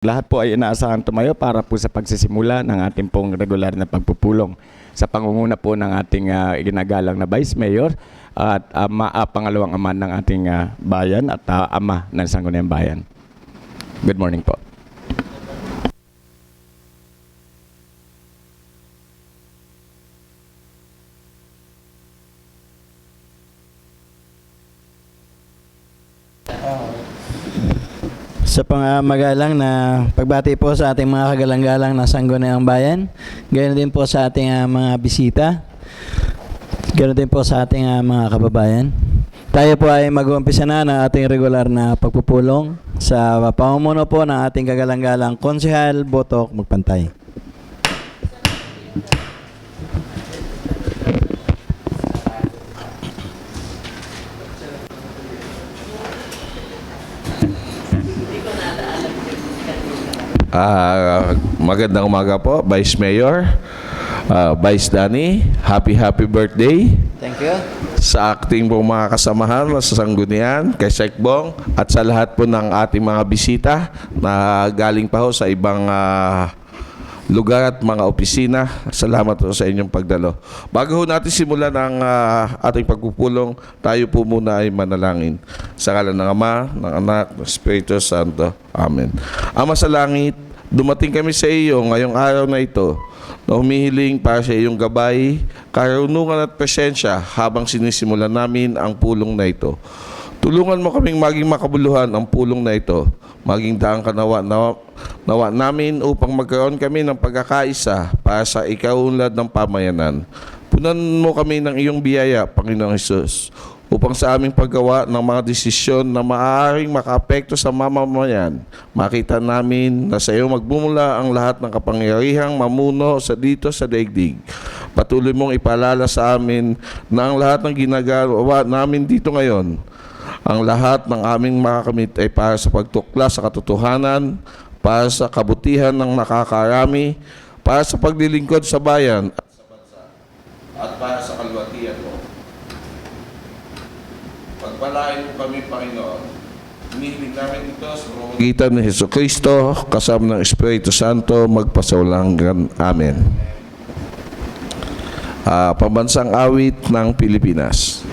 Lahat po ay inaasahan tumayo para po sa pagsisimula ng ating pong regular na pagpupulong sa pangunguna po ng ating ginagalang na Vice Mayor at pangalawang ama ng ating bayan at ama ng Sangguniang Bayan. Good morning po. Sa pangmagalang na pagbati po sa ating mga kagalang-galang na Sangguniang Bayan, gayon din po sa ating mga bisita, gayon din po sa ating mga kababayan. Tayo po ay mag-uumpisa na ng ating regular na pagpupulong sa pamumuno po ng ating kagalang-galang Konsehal Botok Magpantay. Magandang umaga po, Vice Mayor, Vice Danny, happy birthday. Thank you. Sa acting po mga kasamahan sa Sanggunian, kay Sekbong, at sa lahat po ng ating mga bisita na galing pa ho sa ibang lugar at mga opisina. Salamat po sa inyong pagdalo. Bago ho natin simulan ang ating pagpupulong, tayo po muna ay manalangin. Sa ngalan ng Ama, ng Anak, ng Espiritu Santo. Amen. Ama sa langit, dumating kami sa iyo ngayong araw na ito na humihiling para sa iyong gabay, karunungan at presensya habang sinisimulan namin ang pulong na ito. Tulungan mo kaming maging makabuluhan ang pulong na ito. Maging daang kanawa nawa namin upang magkaroon kami ng pagkakaisa para sa ikaunlad ng pamayanan. Punan mo kami ng iyong biyaya, Panginoong Hesus, upang sa aming paggawa ng mga desisyon na maaaring makaapekto sa mamamayan, makita namin na sa iyo magbumula ang lahat ng kapangyarihang mamuno dito sa daigdig. Patuloy mong ipaalala sa amin na ang lahat ng ginagawa namin dito ngayon, ang lahat ng aming makakamit ay para sa pagtuklas sa katotohanan, para sa kabutihan ng nakakarami, para sa paglilingkod sa bayan at sa bansa, at para sa kalwatian mo. Pagpalain mo kami, Panginoon. Hinihiling namin ito sa pamamagitan ni Jesucristo, kasama ng Espiritu Santo, magpasawalang Amen. Pambansang awit ng Pilipinas.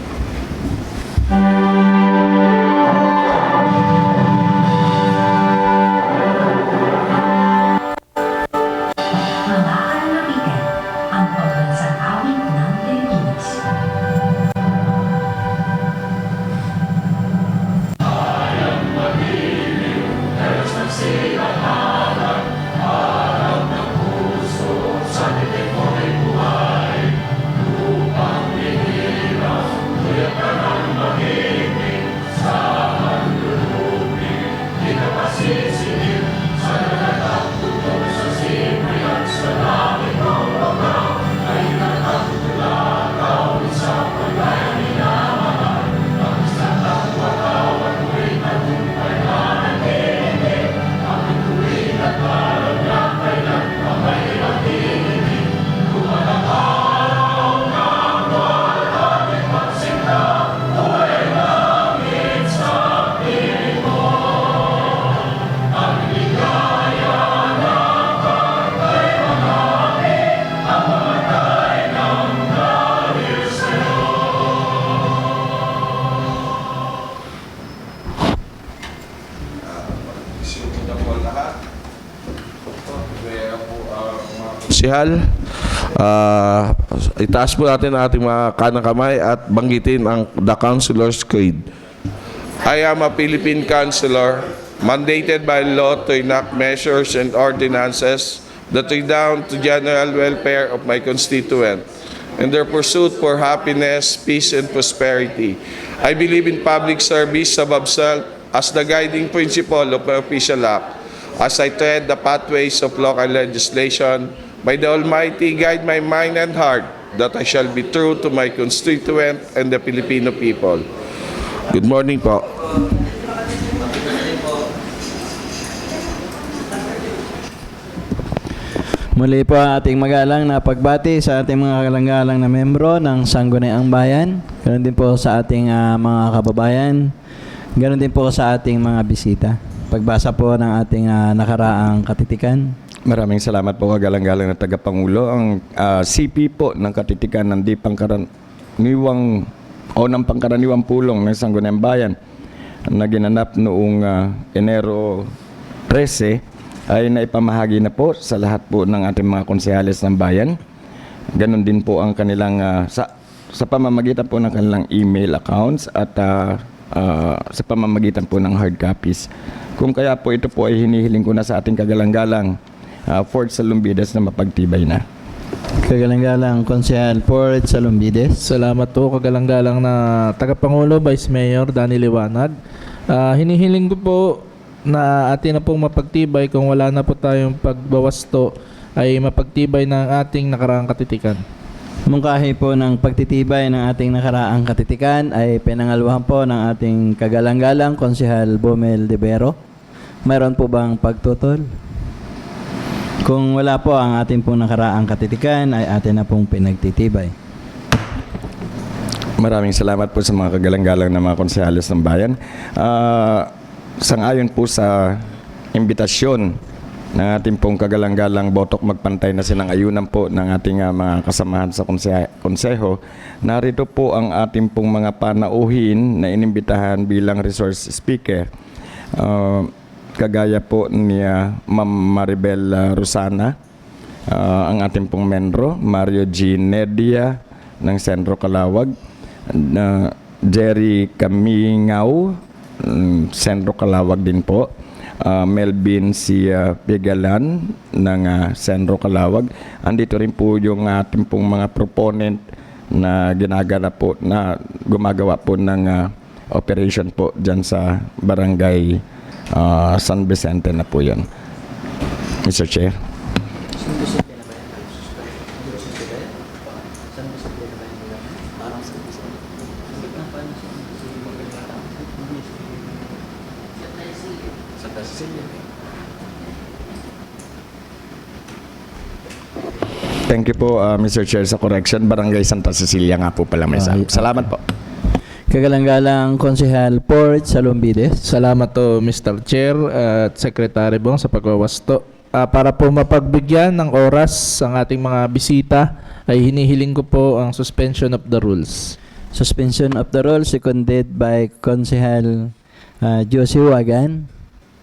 Itaas po natin ang ating mga kanang kamay at banggitin ang The Councilor's Creed. I am a Philippine Councilor, mandated by law to enact measures and ordinances that redound to general welfare of my constituent and their pursuit for happiness, peace, and prosperity. I believe in public service above self as the guiding principle of my official act. As I tread the pathways of local legislation, may the Almighty guide my mind and heart that I shall be true to my constituent and the Filipino people. Good morning po. Muli po ating magalang na pagbati sa ating mga kagalang-galang na membro ng Sangguniang Bayan. Ganoon din po sa ating mga kababayan. Ganoon din po sa ating mga bisita. pagbasa po ng ating nakaraang katitikan. Maraming salamat po kagalang-galang na tagapangulo. Ang CP po ng katitikan ng di pangkaraniwang o ng pangkaraniwang pulong ng Sangguniang Bayan na ginanap noong Enero 13 ay naipamahagi na po sa lahat po ng ating mga konsehales ng bayan. Ganon din po ang kanilang sa pamamagitan po ng kanilang email accounts at sa pamamagitan po ng hard copies. Kung kaya po ito po ay hinihiling ko na sa ating kagalang-galang Fort Salumbides na mapagtibay na. Kagalang-galang Konsehal Fort Salumbides. Salamat po kagalang-galang na tagapangulo, Vice Mayor Danny Liwanag. Hinihiling ko po na atin na pong mapagtibay kung wala na po tayong pagbawasto ay mapagtibay ng ating nakaraang katitikan. Mungkahi po ng pagtitibay ng ating nakaraang katitikan ay pinangaluhan po ng ating kagalang-galang Konsehal Bomel Devero. Mayroon po bang pagtutol? Kung wala po ang ating pong nakaraang katitikan ay atin na pong pinagtitibay. Maraming salamat po sa mga kagalang-galang na mga konsehales ng bayan. Sangayon po sa imbitasyon ng ating pong kagalang-galang botok magpantay na sinangayunan po ng ating mga kasamahan sa konseho, narito po ang ating pong mga panauhin na inimbitahan bilang resource speaker. Kagaya po ni Ma'am Maribel Rosana, ang ating pong menro, Mario G. Nedia ng Sentro Calawag, Jerry Kamingaw, Sentro Calawag din po, Melvin C. Pigalan ng Sentro Calawag. Andito rin po yung ating pong mga proponent na ginaganap po, na gumagawa po ng operation po dyan sa barangay San Vicente na po yan. Mr. Chair. Thank you po, Mr. Chair, sa correction. Barangay Santa Cecilia nga po pala may sabi. Salamat po. Kagalang-galang Konsehal Fort Salumbides. Salamat to Mr. Chair at Secretary Bong sa pagwawasto. Para po mapagbigyan ng oras ang ating mga bisita ay hinihiling ko po ang suspension of the rules. Suspension of the rules seconded by Konsehal Josie Wagan.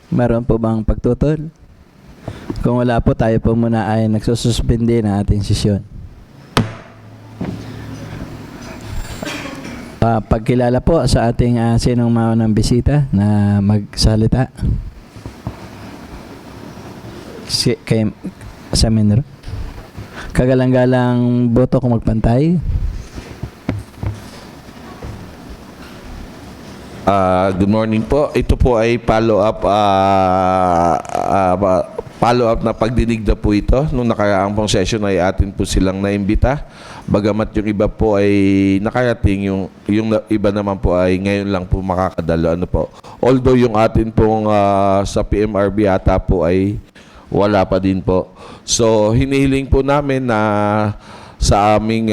Meron po bang pagtutol? Kung wala po, tayo po muna ay nagsususpindi ng ating sesyon. Pagkilala po sa ating sinong maunang bisita na magsalita. Sa menro. Kagalang-galang boto kung magpantay. Good morning po. Ito po ay follow-up na pagdinig na po ito. Nung nakaraang pong session ay atin po silang naimbita. Bagamat yung iba po ay nakarating, yung iba naman po ay ngayon lang po makakadalo. Ano po? Although yung atin pong sa PMRB ata po ay wala pa din po. So hinihiling po namin na sa aming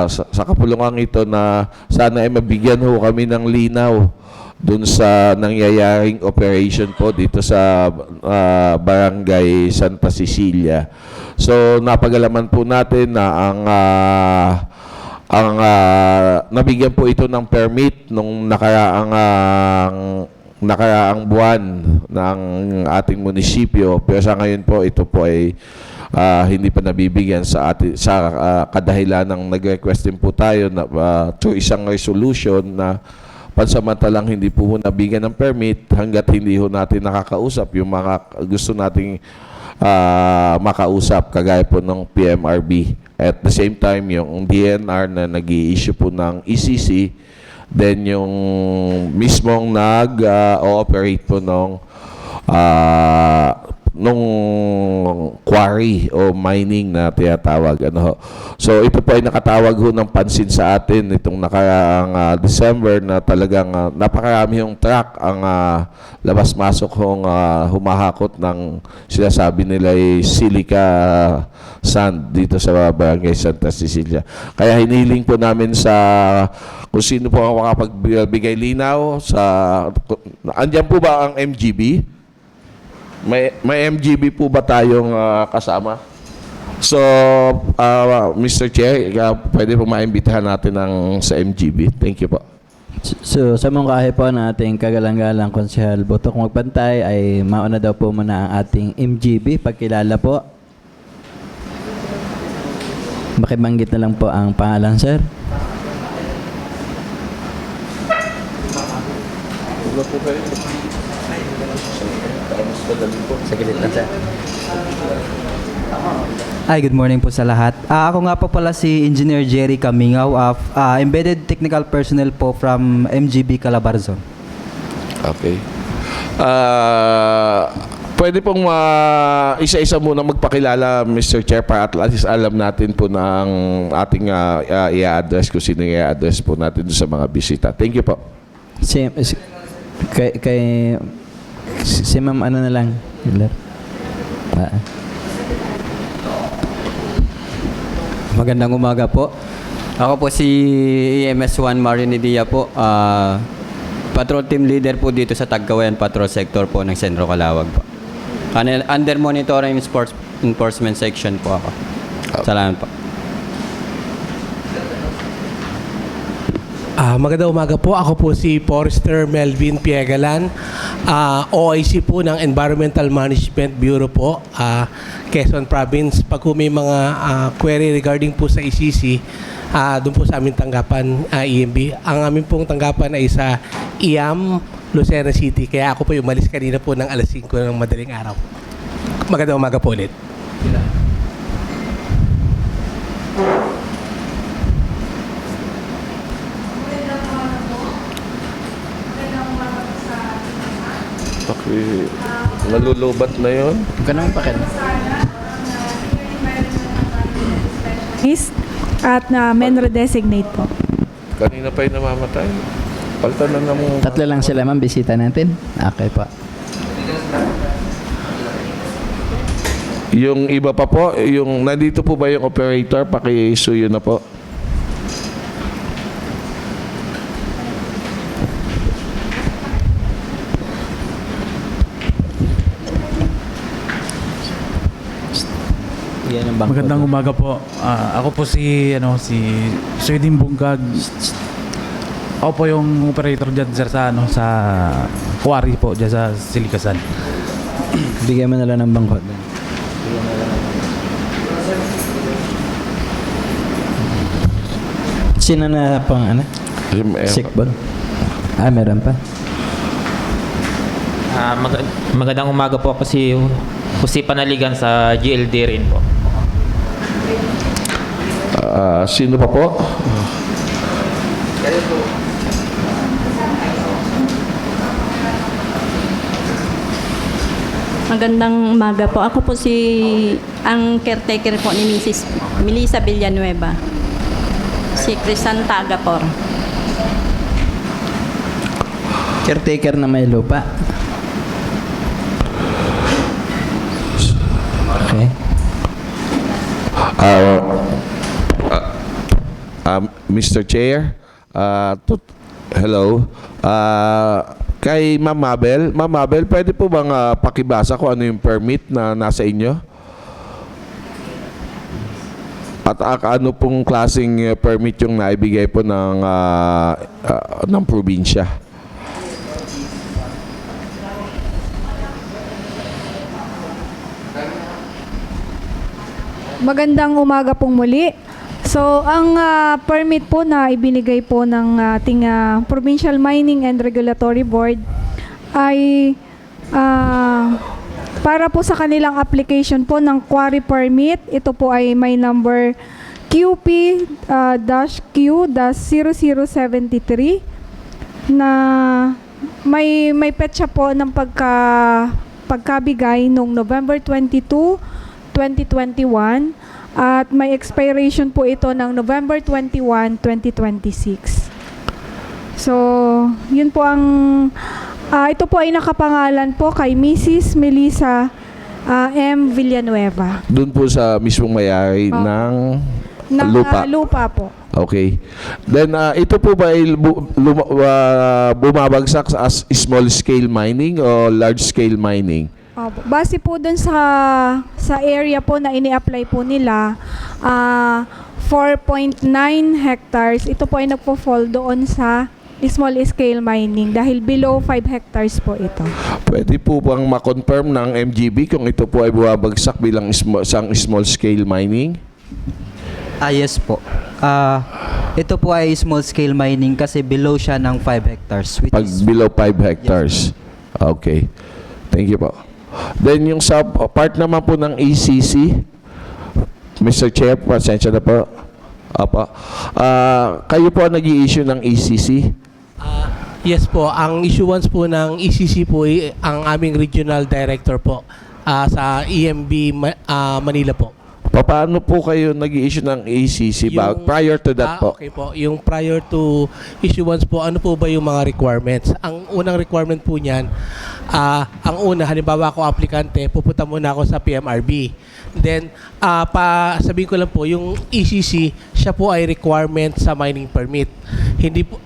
sa kapulungan ito na sana ay mabigyan ho kami ng linaw dun sa nangyayaring operation po dito sa Barangay Santa Cecilia. So napagalaman po natin na ang nabigyan po ito ng permit nung nakaraang buwan ng ating munisipyo, pero sa ngayon po ito po ay hindi pa nabibigyan sa kadahilan ng nag-request din po tayo na to isang resolution na pansamantalang hindi po nabigyan ng permit hanggat hindi ho natin nakakausap yung mga gusto nating makausap, kagaya po ng PMRB. At the same time, yung DNR na nag-i-issue po ng ECC, then yung mismong nag-ooperate po nung quarry o mining na tinatawag. Ano ho. So ito po ay nakatawag ho ng pansin sa atin itong nakaraang December na talagang napakarami yung truck ang labas-masok hong humahakot ng sinasabi nila ay silica sand dito sa Barangay Santa Cecilia. Kaya hinihiling po namin sa kung sino po ang makapagbigay linaw sa andyan po ba ang MGB? May MGB po ba tayong kasama? So, Mr. Chair, pwede po maimbitahan natin sa MGB. Thank you po. So, sa mungkahi po ng ating kagalang-galang Konsehal Botok Magbantay ay mauna daw po muna ang ating MGB. Pagkilala po. Makibanggit na lang po ang pangalan, sir. Sa gilid lang, sir. Hi, good morning po sa lahat. Ako nga po pala si Engineer Jerry Camingaw, Embedded Technical Personnel po from MGB Calabarzon. Okay. Pwede pong isa-isa muna magpakilala, Mr. Chair, para at least alam natin po na ang ating i-address kung sino i-address po natin sa mga bisita. Thank you po. Si ma'am ano na lang. Magandang umaga po. Ako po si EMS-1 Marinidia po. Patrol team leader po dito sa Tagkawayan Patrol Sector po ng Sentro Calawag po. Under monitoring sports enforcement section po ako. Salamat po. Magandang umaga po. Ako po si Forester Melvin Piegalan, OIC po ng Environmental Management Bureau po, Quezon Province. Pag po may mga query regarding po sa ECC, doon po sa aming tanggapan, EMB. Ang aming pong tanggapan ay sa IAM, Lucena City. Kaya ako po umalis kanina po ng alas 5 ng madaling araw. Magandang umaga po ulit. Okay. Nalulubat na yon. Ganun pa kayo. At men redesignate po. Kanina pa yung namamatay. Palta na naman. Tatlo lang sila, ma'am, bisita natin. Okay po. Yung iba pa po, yung nandito po ba yung operator? Paki-issue na po. Yan ang bangko. Magandang umaga po. Ako po si Swedin Bunggag. Ako po yung operator diyan sir sa sa quarry po diyan sa Silikasan. Bigyan mo na lang ng bangko. Sino na pang Sickball? Meron pa. Magandang umaga po. Ako si Jose Panaligan sa GLD rin po. Sino pa po? Magandang umaga po. Ako po ang caretaker po ni Mrs. Melissa Villanueva. Si Crisan Tagapor. Caretaker na may lupa. Okay. Mr. Chair, hello. Kay Ma'am Mabel, pwede po bang pakibasa kung ano yung permit na nasa inyo? At ano pong klaseng permit yung naibigay po ng probinsya? Magandang umaga pong muli. So, ang permit po na ibinigay po ng ating Provincial Mining and Regulatory Board ay para po sa kanilang application po ng quarry permit. Ito po ay may number QP-Q-0073 na may petsa po ng pagkabigay noong November 22, 2021 at may expiration po ito ng November 21, 2026. So, yun po ang ito po ay nakapangalan po kay Mrs. Melissa M. Villanueva. Doon po sa mismong may-ari ng lupa. Lupa po. Okay. Then, ito po ba ay bumabagsak as small scale mining o large scale mining? Opo. Base po dun sa area po na ini-apply po nila, 4.9 hectares, ito po ay nagpo-fall doon sa small scale mining dahil below 5 hectares po ito. Pwede po bang ma-confirm ng MGB kung ito po ay bumabagsak bilang small scale mining? Yes po. Ito po ay small scale mining kasi below siya ng 5 hectares. Which Pag is, below 5 hectares. Okay. Thank you po. Then yung sa part naman po ng ECC, Mr. Chair, pasensya na po. Apa. Kayo po ang nag-i-issue ng ECC? Yes po, ang issuance po ng ECC po ay ang aming regional director po sa EMB Manila po. Paano po kayo nag-i-issue ng ECC? Prior to that po? Okay po, yung prior to issuance po, ano po ba yung mga requirements? Ang unang requirement po niyan, ang una, halimbawa ako aplikante, pupunta muna ako sa PMRB. Then, sabihin ko lang po, yung ECC, siya po ay requirement sa mining permit. Hindi po,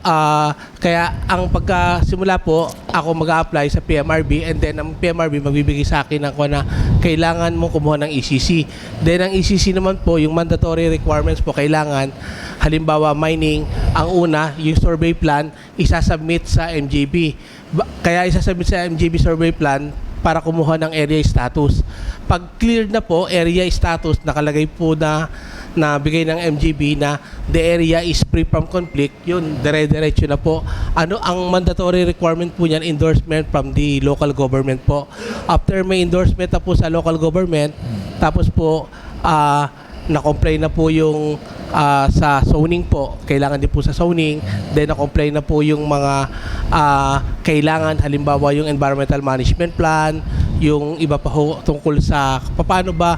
kaya ang pagkasimula po, ako mag-a-apply sa PMRB and then ang PMRB magbibigay sa akin ng na kailangan mo kumuha ng ECC. Then ang ECC naman po, yung mandatory requirements po, kailangan, halimbawa mining, ang una, yung survey plan, isasubmit sa MJB. Kaya isasubmit sa MJB survey plan para kumuha ng area status. Pag clear na po, area status, nakalagay po na bigay ng MGB na the area is free from conflict, yun, dire-diretso na po. Ano ang mandatory requirement po niyan? Endorsement from the local government po. After may endorsement na po sa local government, tapos po, na-comply na po yung sa zoning po, kailangan din po sa zoning, then na-comply na po yung mga kailangan, halimbawa yung environmental management plan, yung iba pa ho tungkol sa paano ba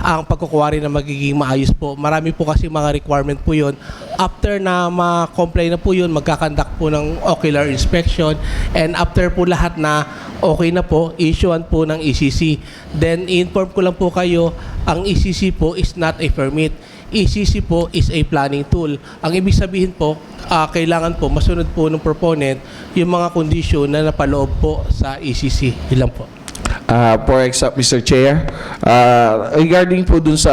ang pagkukuwari na magiging maayos po. Marami po kasi mga requirement po yun. After na ma-comply na po yun, magkakandak po ng ocular inspection, and after po lahat na okay na po, issuean po ng ECC. Then, inform ko lang po kayo, ang ECC po is not a permit. ECC po is a planning tool. Ang ibig sabihin po, kailangan po masunod po ng proponent yung mga kondisyon na napaloob po sa ECC. Yun lang po. For example, Mr. Chair, regarding po dun sa,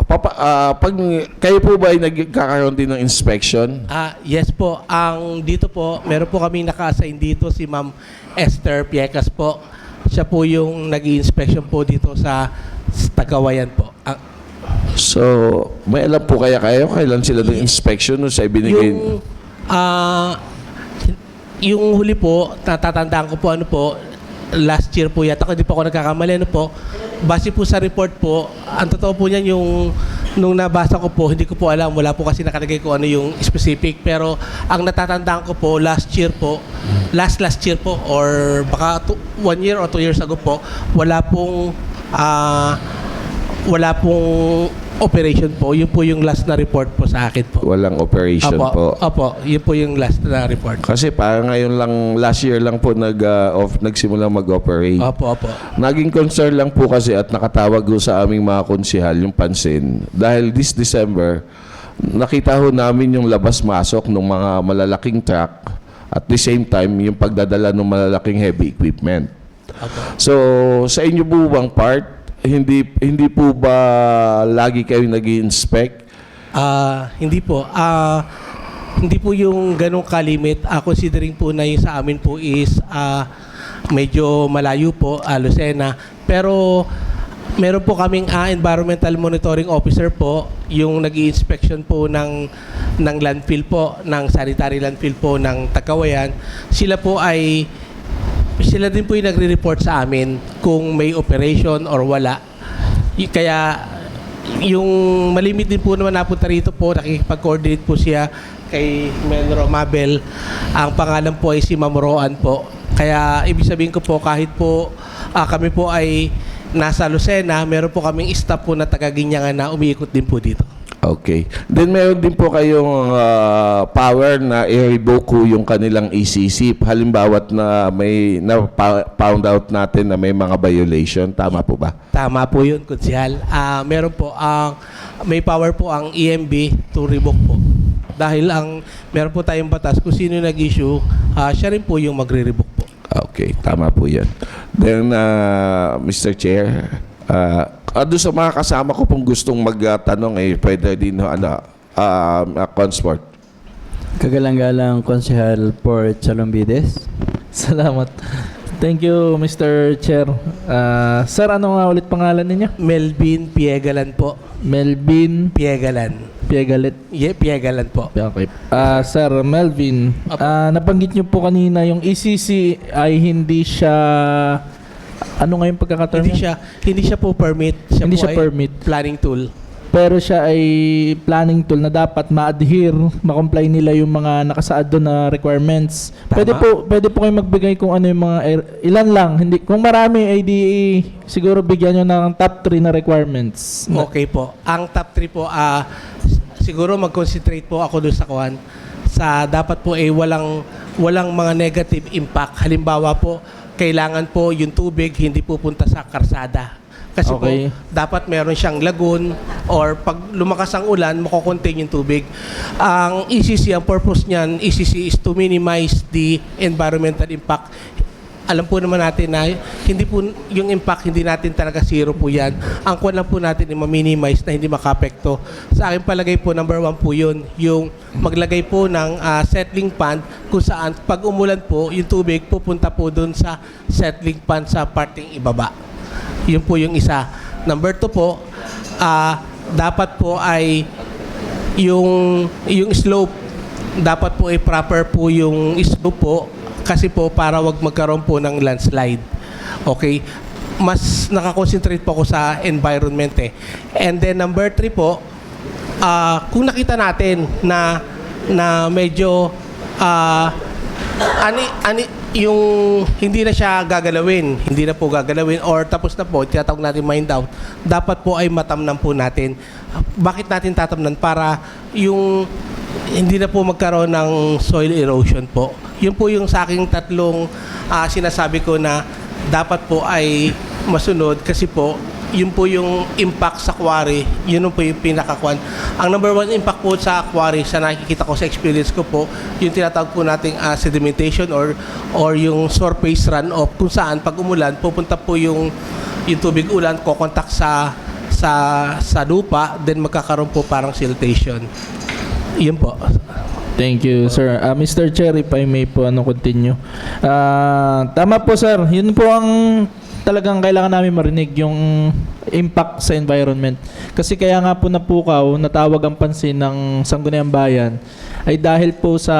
pag kayo po ba ay nagkakaroon din ng inspection? Yes po. Ang dito po, meron po kami naka-assign dito si Ma'am Esther Piecas po. Siya po yung nag-i-inspection po dito sa Tagawayan po. So, may alam po kaya kayo kailan sila ng inspection o sa ibinigay? Yung huli po, natatandaan ko po ano po, last year po yata, hindi po ako nagkakamali, ano po, base po sa report po, ang totoo po niyan yung, nung nabasa ko po, hindi ko po alam, wala po kasi nakalagay ko ano yung specific, pero ang natatandaan ko po, last year po, last year po, or baka 1 year or 2 years ago po, wala pong operation po. Yun po yung last na report po sa akin po. Walang operation po. Opo, yun po yung last na report. Kasi parang ngayon lang, last year lang po nagsimula mag-operate. Opo. Naging concern lang po kasi at nakatawag ho sa aming mga konsihal yung pansin. Dahil this December, nakita ho namin yung labas-masok ng mga malalaking truck at the same time yung pagdadala ng malalaking heavy equipment. Opo. So, sa inyo po bang part, hindi po ba lagi kayo nag-i-inspect? Hindi po. Hindi po yung ganong kalimit. Considering po na yung sa amin po is medyo malayo po, Lucena. Pero meron po kaming environmental monitoring officer po, yung nag-i-inspection po ng landfill po, ng sanitary landfill po ng Tagawayan. Sila din po yung nagre-report sa amin kung may operation or wala. Kaya yung malimit din po naman napunta rito po, nakikipag-coordinate po siya kay Menro Mabel. Ang pangalan po ay si Ma'am Roan po. Kaya ibig sabihin ko po, kahit po kami po ay nasa Lucena, meron po kaming staff po na taga-Ginyangan na umiikot din po dito. Okay. Then meron din po kayong power na i-revoke ko yung kanilang ECC. Halimbawa na may found out natin na may mga violation. Tama po ba? Tama po yun, Kunsihal. Meron po may power po ang EMB to revoke po. Dahil meron po tayong batas kung sino nag-issue, siya rin po yung magre-revoke po. Okay, tama po yan. Then, Mr. Chair, doon sa mga kasama ko pong gustong magtanong, pwede din, Consport. Kagalang-galang Konsehal Port Salombides. Salamat. Thank you, Mr. Chair. Sir, ano nga ulit pangalan ninyo? Melvin Piegalan po. Melvin Piegalan. Piegalit. Yeah, Piegalan po. Okay. Sir Melvin, nabanggit niyo po kanina yung ECC ay hindi siya, ano nga yung pagkakataon niya? Hindi siya po permit. Hindi po siya ay permit. Planning tool. Pero siya ay planning tool na dapat ma-adhere, ma-comply nila yung mga nakasaad doon na requirements. Tama. Pwede po kayo magbigay kung ano yung mga ilan lang, hindi kung marami ay di siguro bigyan niyo ng top 3 na requirements. Okay po. Ang top 3 po, siguro mag-concentrate po ako doon sa kuhan. Sa dapat po ay walang mga negative impact. Halimbawa po, kailangan po yung tubig hindi pupunta sa karsada. Kasi Okay. po, dapat meron siyang lagoon or pag lumakas ang ulan, makocontain yung tubig. Ang ECC, ang purpose niyan, ECC is to minimize the environmental impact. Alam po naman natin na hindi po yung impact, hindi natin talaga zero po yan. Ang kuwan lang po natin ay ma-minimize na hindi makapekto. Sa akin palagay po, number 1 po yun, yung maglagay po ng settling pond kung saan pag umulan po, yung tubig pupunta po dun sa settling pond sa parting ibaba. Yun po yung isa. Number 2 po, dapat po ay yung slope, dapat po ay proper po yung slope po kasi po para wag magkaroon po ng landslide. Okay? Mas nakakonsentrate po ako sa environment eh. And then number 3 po, kung nakita natin na medyo yung hindi na siya gagalawin, hindi na po gagalawin or tapos na po, tinatawag natin mind out, dapat po ay matamnan po natin. Bakit natin tatamnan? Para yung hindi na po magkaroon ng soil erosion po. Yun po yung sa aking tatlong sinasabi ko na dapat po ay masunod kasi po yun po yung impact sa quarry, yun po yung pinakakuan. Ang number 1 impact po sa quarry, sa nakikita ko sa experience ko po, yung tinatawag po nating sedimentation or yung surface runoff, kung saan pag umulan, pupunta po yung tubig ulan, kokontak sa lupa, then magkakaroon po parang siltation. Yun po. Thank you, sir. Mr. Chair, if I may po continue. Tama po, sir. Yun po ang talagang kailangan namin marinig, yung impact sa environment. Kasi kaya nga po napukaw, natawag ang pansin ng Sangguniang Bayan ay dahil po sa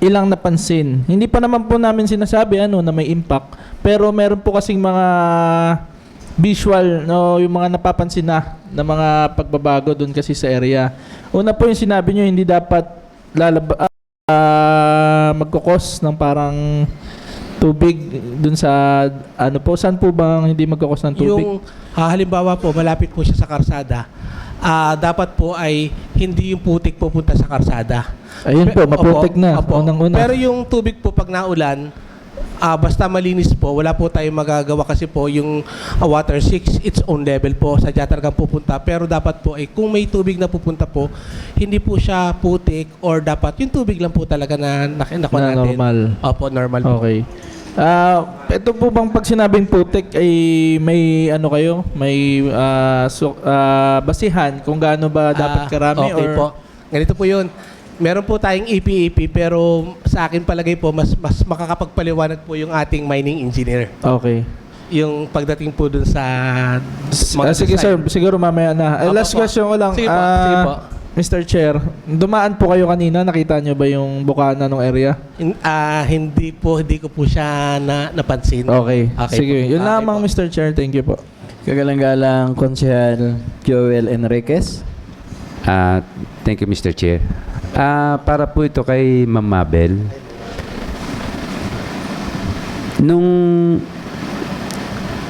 ilang napansin. Hindi pa naman po namin sinasabi na may impact, pero meron po kasing mga visual, yung mga napapansin na mga pagbabago doon kasi sa area. Una po yung sinabi nyo, hindi dapat magkukos ng parang tubig dun sa saan po bang hindi magkakos ng tubig? Yung halimbawa po, malapit po siya sa karsada, dapat po ay hindi yung putik pupunta sa karsada. Ayun po, maputik na. Unang-una. Pero yung tubig po pag naulan, basta malinis po, wala po tayong magagawa kasi po yung water 6, its own level po, sadya talagang pupunta. Pero dapat po, kung may tubig na pupunta po, hindi po siya putik or dapat yung tubig lang po talaga na nakuha natin. Normal. Opo, normal po. Okay. Ito po bang pag sinabing putik ay may kayo? May basihan kung gaano ba dapat karami? Okay or po. Ganito po yun. Meron po tayong EPEP pero sa akin palagay po mas makakapagpaliwanag po yung ating mining engineer. Okay. Yung pagdating po dun sa sige sir, siguro mamaya na. Last po. question ko lang. Sige po. Mr. Chair, dumaan po kayo kanina, nakita nyo ba yung bukana ng area? Hindi ko po siya napansin. Okay. Sige, po. yun lamang Mr. Chair. Thank you po. Kagalang-galang Konsehal Joel Enriquez. Thank you, Mr. Chair. Para po ito kay Ma'am Mabel.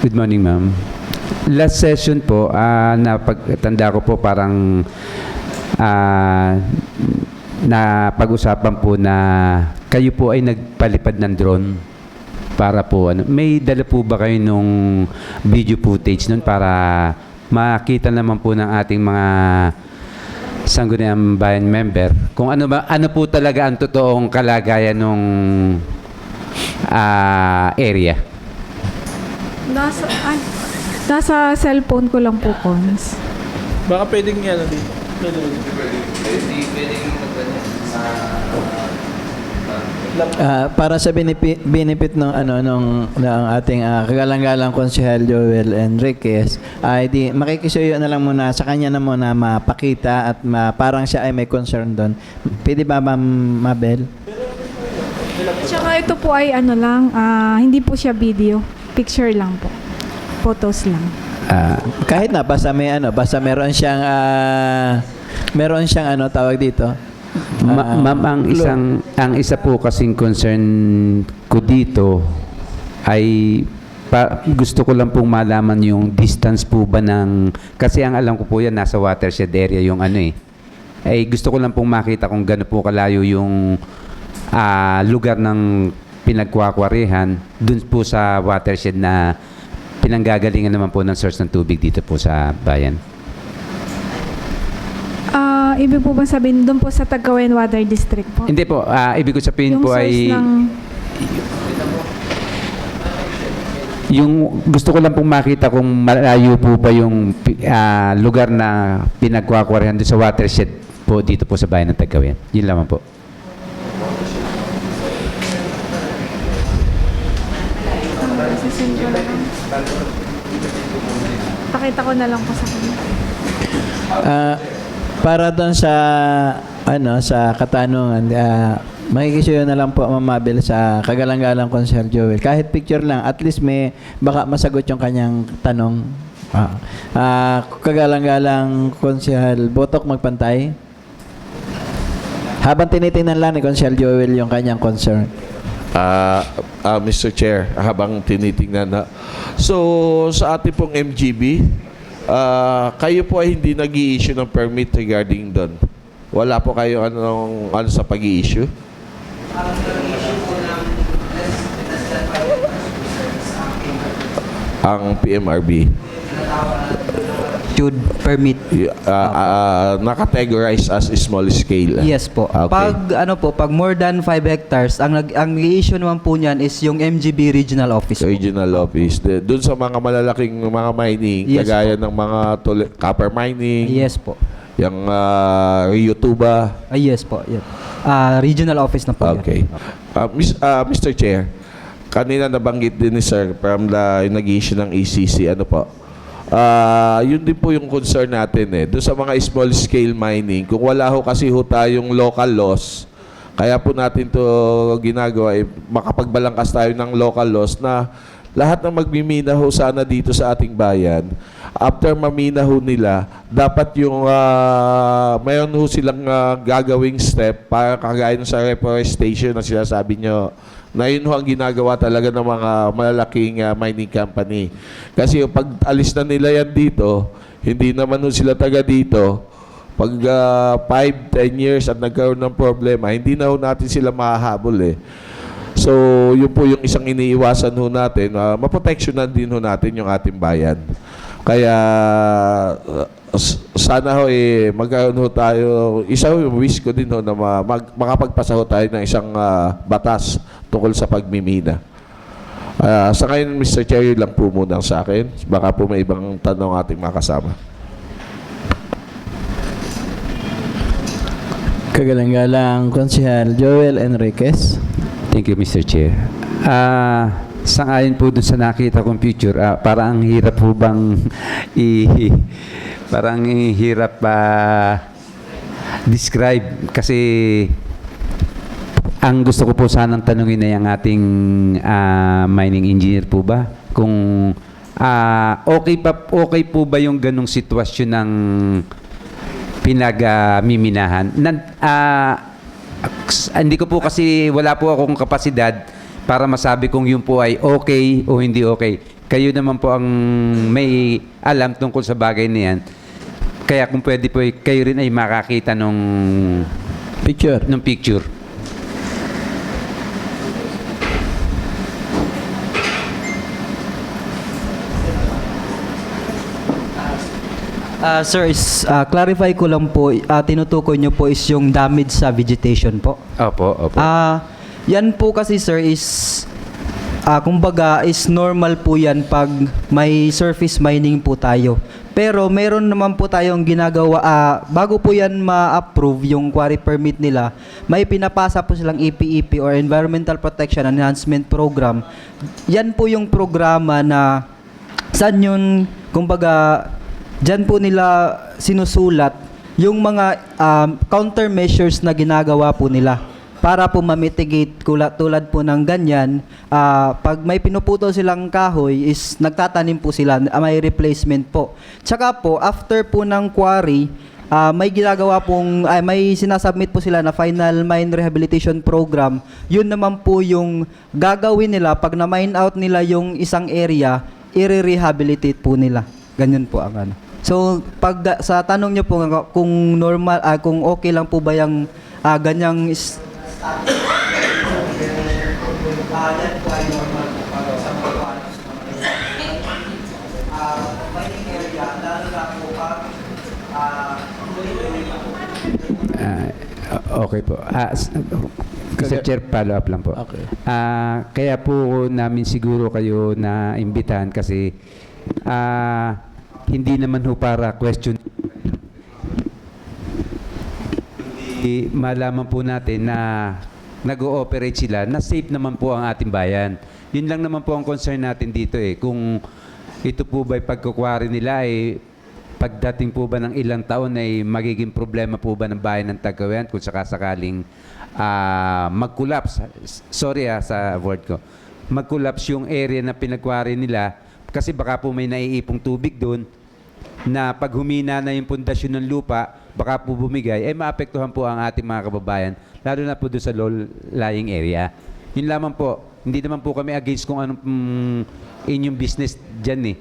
Good morning, ma'am. Last session po, napagtanda ko po parang na pag-usapan po na kayo po ay nagpalipad ng drone para po may dala po ba kayo nung video footage nun para makita naman po ng ating mga Sangguniang Bayan member kung ano po talaga ang totoong kalagayan nung area. Nasa cellphone ko lang po, Cons. Baka pwedeng yan dito. Para sa benefit ng ng ating kagalang-galang Konsehal Joel Enriquez ay makikisuyo na lang muna sa kanya na muna mapakita at parang siya ay may concern doon. Pwede ba, Ma'am Mabel? Tsaka ito po ay hindi po siya video. Picture lang po. Photos lang. Kahit na basta meron siyang tawag dito. Ma'am, ang isa po kasing concern ko dito ay gusto ko lang pong malaman yung distance po ba kasi ang alam ko po yan nasa watershed area yung ay gusto ko lang pong makita kung gaano po kalayo yung lugar ng pinagkwakwarehan dun po sa watershed na pinanggagalingan naman po ng source ng tubig dito po sa bayan. Ibig po ba sabihin doon po sa Tagawayan Water District po? Hindi po, ibig ko sabihin Yung po ay source yung gusto ko lang pong makita kung malayo po ba yung lugar na pinagkwakwarehan doon sa watershed po dito po sa bayan ng Tagawayan. Yun lamang po. Pakita ko na lang po sa kanya. Para doon sa sa katanungan, makikisuyo na lang po, Ma'am Mabel, sa kagalang-galang Konsehal Joel. Kahit picture lang, at least baka masagot yung kanyang tanong. Kagalang-galang Konsehal Botok, magpantay. Habang tinitingnan lang ni Konsehal Joel yung kanyang concern. Mr. Chair, habang tinitingnan na. So, sa ating pong MGB, kayo po ay hindi nag-i-issue ng permit regarding doon. Wala po kayo sa pag-i-issue? Ang PMRB. Permit. Nakategorize as small scale. Yes po. Okay. Pag more than 5 hectares, ang i-issue naman po niyan is yung MGB Regional Office. Regional Office. Doon sa mga malalaking mga mining, Yes kagaya ng mga copper mining. Yes po. Yung Rio Tuba. Yes po. Yeah. Regional Office na po. Okay. Mr. Chair, kanina nabanggit din ni Sir from yung nag-issue ng ECC, yun din po yung concern natin doon sa mga small scale mining. Kung wala kasi tayong local laws, kaya po natin to ginagawa, makapagbalangkas tayo ng local laws na lahat ng magmimina sana dito sa ating bayan, after mamina nila, dapat yung mayroon silang gagawing step para kagaya sa reforestation na sinasabi nyo, na yun ang ginagawa talaga ng mga malalaking mining company. Kasi pag alis na nila yan dito, hindi naman sila taga dito. Pag 5-10 years at nagkaroon ng problema, hindi na natin sila mahahabol So, yun po yung isang iniiwasan natin, maproteksyonan din natin yung ating bayan. Kaya, sana magkaroon tayo, yung wish ko din na makapagpasa tayo ng isang batas tungkol sa pagmimina. Sa ngayon, Mr. Chair, yun lang po muna sa akin. Baka po may ibang tanong ating makasama. Kagalang-galang Konsehal Joel Enriquez. Thank you, Mr. Chair. Sangayon po dun sa nakita kong picture, parang ang hirap po bang parang hirap describe kasi ang gusto ko po sanang tanungin na yung ating mining engineer po ba kung okay po ba yung ganong sitwasyon ng pinagmiminahan. Hindi ko po kasi wala po akong kapasidad para masabi kung yun po ay okay o hindi okay. Kayo naman po ang may alam tungkol sa bagay na yan. Kaya kung pwede po, kayo rin ay makakita nung picture. Sir, clarify ko lang po, tinutukoy nyo po is yung damage sa vegetation po. Opo. Yan po kasi sir is, kumbaga is normal po yan pag may surface mining po tayo. Pero meron naman po tayong ginagawa, bago po yan ma-approve yung quarry permit nila, may pinapasa po silang EPEP or Environmental Protection Enhancement Program. Yan po yung programa na saan yun, kumbaga, dyan po nila sinusulat yung mga countermeasures na ginagawa po nila para po ma-mitigate tulad po ng ganyan. Pag may pinuputol silang kahoy is nagtatanim po sila, may replacement po. Tsaka po, after po ng quarry, may ginagawa pong, may sinasubmit po sila na final mine rehabilitation program. Yun naman po yung gagawin nila pag na-mine out nila yung isang area, i-rehabilitate po nila. Ganyan po ang ano. So, pag sa tanong niyo po kung normal, kung okay lang po ba yung ganyang okay po. Mr. Chair, follow up lang po. Okay. Kaya po namin siguro kayo na imbitahan kasi hindi naman ho para question. Malaman po natin na nag-ooperate sila, na safe naman po ang ating bayan. Yun lang naman po ang concern natin dito eh. Kung ito po ba'y pagkukwari nila ay pagdating po ba ng ilang taon ay magiging problema po ba ng bayan ng Tagkawayan kung sakasakaling mag-collapse. Sorry sa word ko. Mag-collapse yung area na pinagkwari nila kasi baka po may naiipong tubig doon na pag humina na yung pundasyon ng lupa, baka po bumigay, maapektuhan po ang ating mga kababayan, lalo na po doon sa low-lying area. Yun lamang po, hindi naman po kami against kung anong inyong business dyan eh.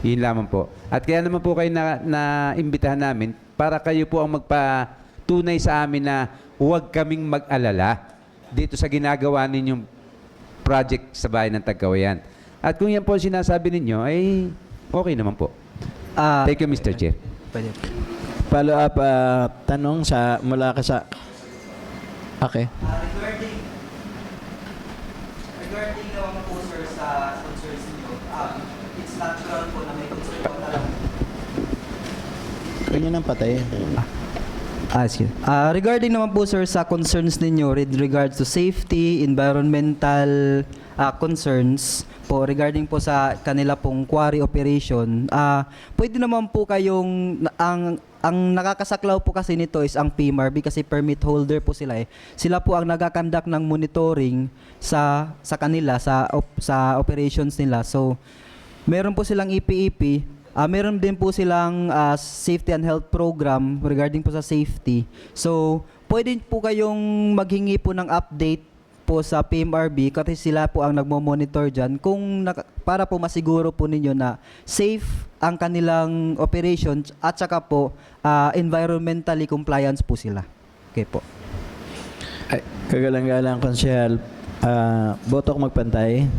Yun lamang po. At kaya naman po kayo na imbitahan namin para kayo po ang magpatunay sa amin na huwag kaming mag-alala dito sa ginagawa ninyong project sa bayan ng Tagkawayan. At kung yan po ang sinasabi ninyo, ay okay naman po. Thank you, Mr. Chair. Follow up tanong mula ka sa... Okay. Regarding naman po sir sa concerns niyo, it's natural po na may concern po talaga. Kanya nang patay. Sige. Regarding naman po sir sa concerns ninyo with regards to safety, environmental concerns po regarding po sa kanila pong quarry operation, pwede naman po kayong ang nakakasaklaw po kasi nito is ang PMRB kasi permit holder po sila eh. Sila po ang nagakandak ng monitoring sa kanila sa operations nila. So meron po silang EPEP, meron din po silang safety and health program regarding po sa safety. So pwede po kayong maghingi po ng update po sa PMRB kasi sila po ang nagmo-monitor dyan para po masiguro po ninyo na safe ang kanilang operations at saka po environmentally compliance po sila. Okay po. Kagalang-galang konsyal, botok magpantay.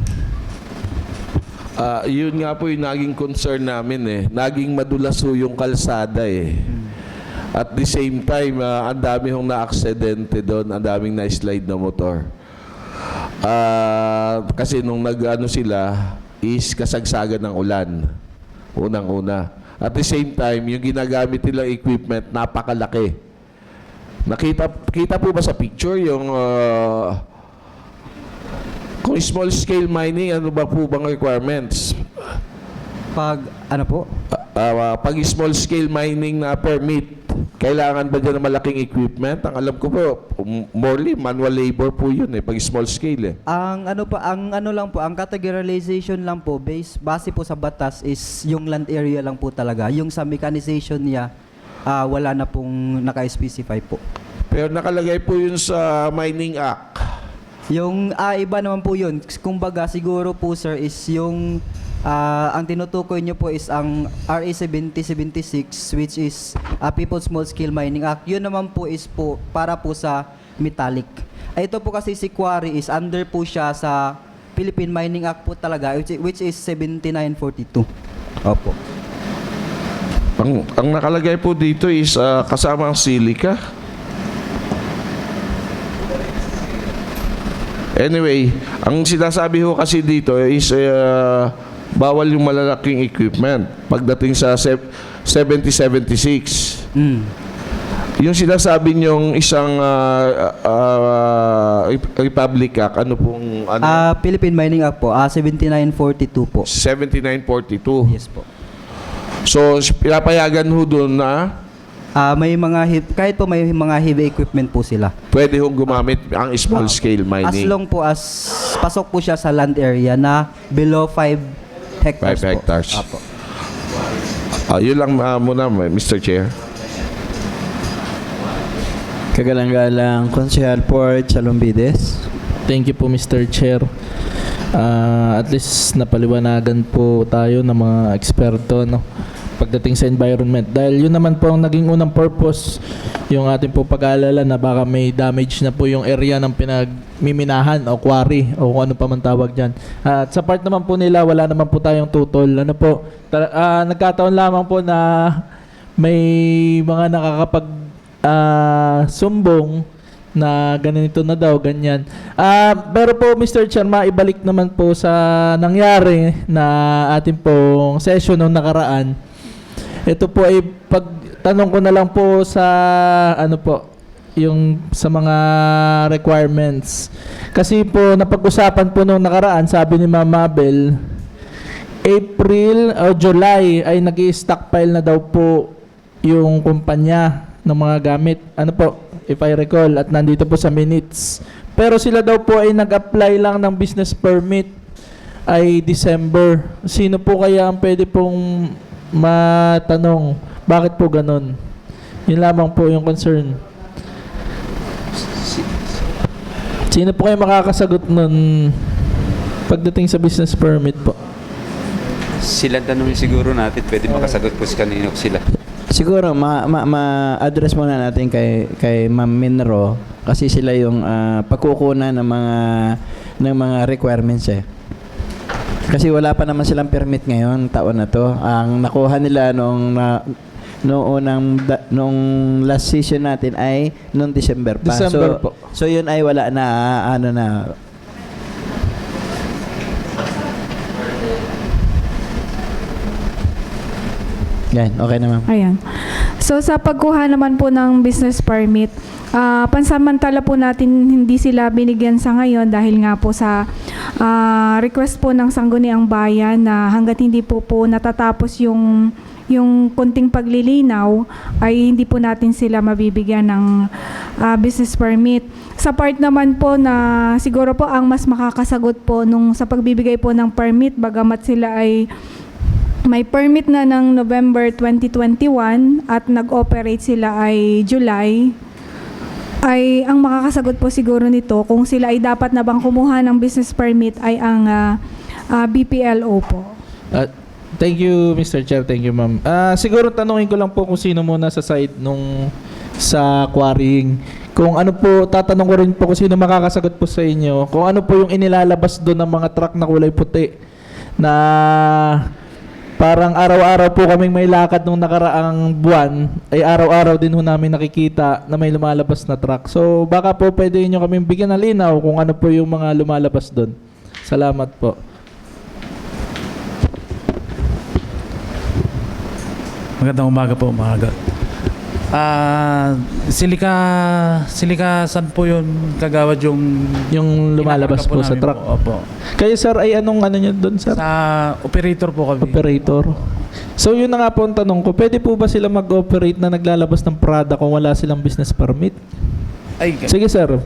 Yun nga po yung naging concern namin eh. Naging madulas ho yung kalsada eh. At the same time, ang dami hong na-aksidente doon, ang daming na-slide na motor. Kasi nung nag-ano sila is kasagsagan ng ulan. Unang-una. At the same time, yung ginagamit nilang equipment, napakalaki. Kita po ba sa picture yung kung small scale mining, ano ba po bang requirements? Pag ano po? Pag small scale mining na permit, kailangan ba dyan ng malaking equipment? Ang alam ko po, morely manual labor po yun eh, pag small scale eh. Ang categorization lang po, base po sa batas is yung land area lang po talaga. Yung sa mechanization niya, wala na pong naka-specify po. Pero nakalagay po yun sa Mining Act Yung iba naman po yun. Kumbaga siguro po sir is yung ang tinutukoy nyo po is ang RA 7076 which is People's Small Scale Mining Act. Yun naman po is po para po sa metallic. Ito po kasi si Quarry is under po siya sa Philippine Mining Act po talaga which is 7942. Opo. Ang nakalagay po dito is kasama ang silica. Anyway, ang sinasabi ko kasi dito is bawal yung malalaking equipment pagdating sa 7076. Yung sinasabi niyong isang Republic Act, ano pong ano? Philippine Mining Act po, 7942 po. 7942. Yes po. So, pinapayagan ho doon na May mga kahit po may mga heavy equipment po sila. pwede hong gumamit ang small scale As mining. long po as pasok po siya sa land area na below 5 hectares 5 hectares. po. Apo. Yun lang muna, Mr. Chair. Kagalang-galang Konsehal Port Salombides. Thank you po Mr. Chair. At least napaliwanagan po tayo ng mga eksperto no pagdating sa environment. Dahil yun naman po ang naging unang purpose, yung ating po pag-aalala na baka may damage na po yung area ng pinagmiminahan o quarry o kung ano pa man tawag dyan. At sa part naman po nila, wala naman po tayong tutol. Ano po, nagkataon lamang po na may mga nakakapag sumbong na ganito na daw, ganyan. Pero po Mr. Chair, maibalik naman po sa nangyari na ating pong session nung nakaraan. Ito po ay pagtanong ko na lang po sa ano po, yung sa mga requirements. Kasi po napag-usapan po nung nakaraan, sabi ni Ma'am Mabel, April o July ay nag-i-stockpile na daw po yung kumpanya ng mga gamit. Ano po, if I recall, at nandito po sa minutes. Pero sila daw po ay nag-apply lang ng business permit ay December. Sino po kaya ang pwede pong matanong? Bakit po ganun? Yun lamang po yung concern. Sino po kayo makakasagot nun pagdating sa business permit po? Sila tanongin siguro natin, pwede makasagot po si kanino sila. Siguro ma-address muna natin kay Ma'am Minro kasi sila yung pagkukunan ng mga requirements eh. Kasi wala pa naman silang permit ngayon taon na to. Ang nakuha nila nung last season natin ay noong December pa. December po. So yun ay wala na ano na. Yan, okay naman. Ayan. So sa pagkuha naman po ng business permit, pansamantala po natin hindi sila binigyan sa ngayon dahil nga po sa request po ng Sangguniang Bayan na hanggat hindi po natatapos yung kunting paglilinaw ay hindi po natin sila mabibigyan ng business permit. Sa part naman po na siguro po ang mas makakasagot po sa pagbibigay po ng permit bagamat sila ay may permit na ng November 2021 at nag-operate sila ay July, ay ang makakasagot po siguro nito kung sila ay dapat na bang kumuha ng business permit ay ang BPLO po. Thank you Mr. Chair, thank you ma'am. Siguro tanungin ko lang po kung sino muna sa side sa quarrying. Kung ano po, tatanong ko rin po kung sino makakasagot po sa inyo. Kung ano po yung inilalabas doon ng mga truck na kulay puti na parang araw-araw po kaming may lakad nung nakaraang buwan, ay araw-araw din ho namin nakikita na may lumalabas na truck. So baka po pwede nyo kaming bigyan ng linaw kung ano po yung mga lumalabas doon. Salamat po. Magandang umaga po, umaga. Silika saan po yun kagawad yung lumalabas po sa truck? Opo. Kayo sir ay anong ano nyo doon sir? Sa operator po kami. Operator. So yun na nga po ang tanong ko, pwede po ba sila mag-operate na naglalabas ng product kung wala silang business permit? Sige sir.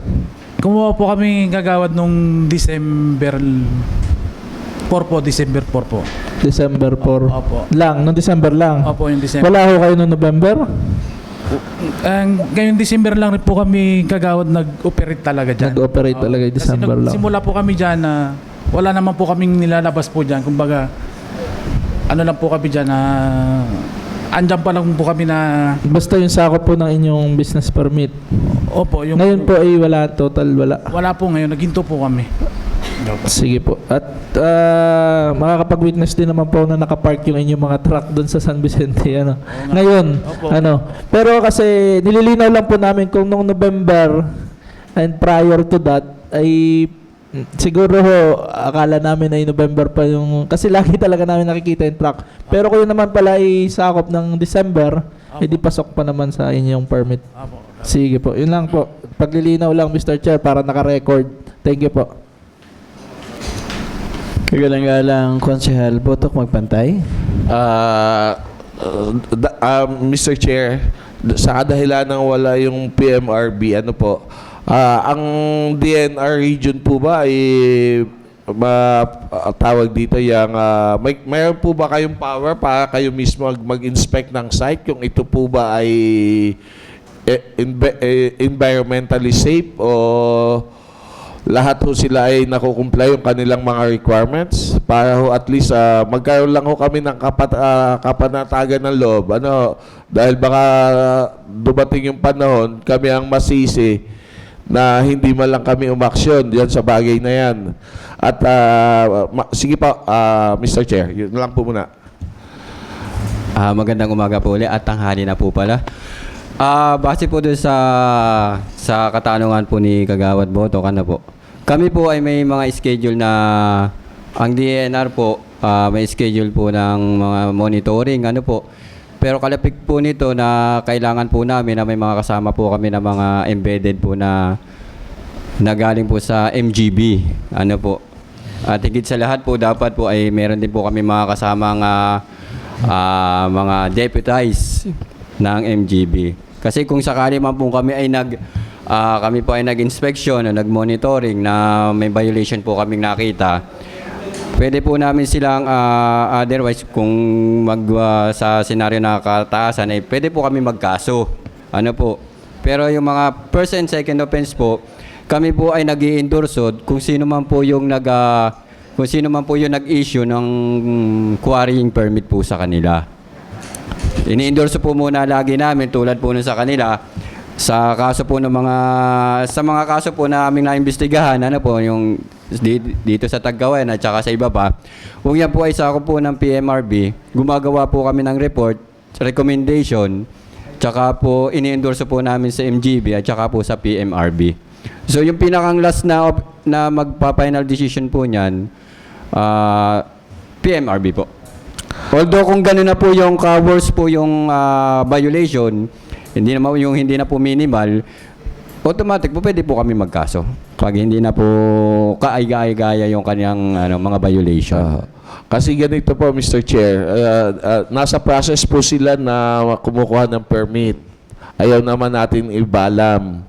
Kumuha po kami kagawad nung December 4 po. December 4 Opo. lang, noong December lang? Opo, yung December. Wala ho kayo noong November? Ngayong December lang rin po kami kagawad nag-operate talaga dyan. Nag-operate talaga yung December lang. Simula po kami dyan na wala naman po kaming nilalabas po dyan. Kumbaga, ano lang po kami dyan na andyan pa lang po kami na... Basta yung sakop po ng inyong business permit. Opo, yung... Ngayon po ay wala, total wala. Wala po ngayon, naghinto po kami. Sige po. At makakapag-witness din naman po na nakapark yung inyong mga truck doon sa San Vicente. Ano. Ngayon, Opo. pero kasi nililinaw lang po namin kung noong November and prior to that ay siguro akala namin ay November pa yung kasi lagi talaga namin nakikita yung truck. Pero kung yun naman pala ay sakop ng December, hindi pasok pa naman sa inyong permit. Sige po. Yun lang po. Paglilinaw lang Mr. Chair para naka-record. Thank you po. Kagalang-galang Konsehal Botok magpantay. Mr. Chair, sa kadahilan ng wala yung PMRB, ano po, ang DNR region po ba ay tawag dito yung mayroon po ba kayong power para kayo mismo mag-inspect ng site kung ito po ba ay environmentally safe o lahat ho sila ay nakukumply yung kanilang mga requirements para ho at least magkaroon lang ho kami ng kapanatagan ng loob. Dahil baka dumating yung panahon, kami ang masisi na hindi man lang kami umaksyon diyan sa bagay na yan. At sige po, Mr. Chair, yun lang po muna. Magandang umaga po ulit at tanghali na po pala. Base po doon sa katanungan po ni Kagawad Boto, po. Kami po ay may mga schedule na ang DNR po may schedule po ng mga monitoring po. Pero kalapit po nito na kailangan po namin na may mga kasama po kami na mga embedded po na galing po sa MGB po. At higit sa lahat po dapat po ay meron din po kami mga kasamang mga deputized ng MGB. Kasi kung sakali man po kami ay kami po ay nag-inspection o nag-monitoring na may violation po kaming nakita, pwede po namin silang otherwise kung sa senaryo na kataasan ay pwede po kami magkaso. Po. Pero yung mga first and second offense po, kami po ay nag-i-endorse kung sino man po yung nag-issue ng quarrying permit po sa kanila. Ini-endorse po muna lagi namin tulad po nun sa kanila sa kaso po ng mga kaso po na aming naimbestigahan yung dito sa Tagkawayan at saka sa iba pa. Kung yan po ay sakop po ng PMRB, gumagawa po kami ng report, recommendation, tsaka po ini-endorse po namin sa MGB at tsaka po sa PMRB. So yung pinakang last na magpa-final decision po niyan, PMRB po. Although kung gano'n na po yung ka-worse po yung violation, hindi na po minimal, automatic po pwede po kami magkaso. Pag hindi na po kaay-gaya yung kanyang mga violation. Kasi ganito po, Mr. Chair, nasa process po sila na kumukuha ng permit. Ayaw naman natin ibalam.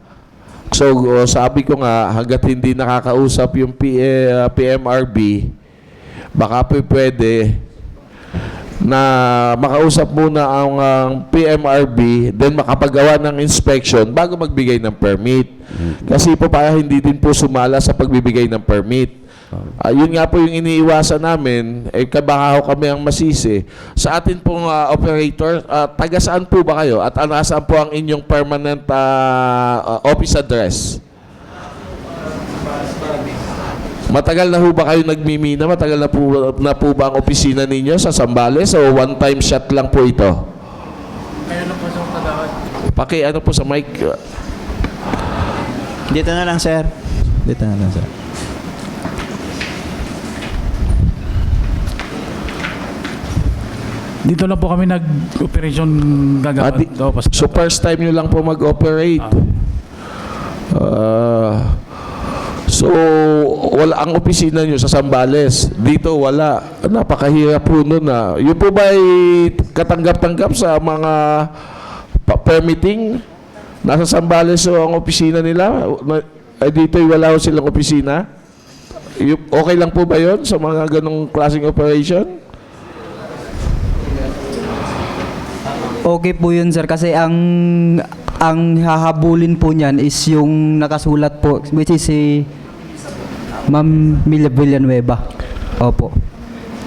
So, sabi ko nga, hanggat hindi nakakausap yung PMRB, baka po pwede na makausap muna ang PMRB, then makapagawa ng inspection bago magbigay ng permit. Kasi po para hindi din po sumala sa pagbibigay ng permit. Yun nga po yung iniiwasan namin, baka kami ang masisi. Sa atin pong operator, taga saan po ba kayo? At nasaan po ang inyong permanent office address? Matagal na ho ba kayo nagmimina? Matagal na po ba ang opisina ninyo sa Zambales? O one-time shot lang po ito? Ngayon lang po sa Kagawad. Po sa mic. Dito na lang, sir. Dito na lang, sir. Dito lang po kami nag-operation Kagawad. So first time nyo lang po mag-operate? So, wala ang opisina nyo sa Zambales. Dito, wala. Napakahirap po nun na. Yun po ba ay katanggap-tanggap sa mga permitting? Nasa Zambales ang opisina nila? Dito, wala ho silang opisina? Okay lang po ba yun sa mga ganong klaseng operation? Okay po yun, sir, kasi ang hahabulin po niyan is yung nakasulat po, which is si Ma'am Mila Villanueva. Opo.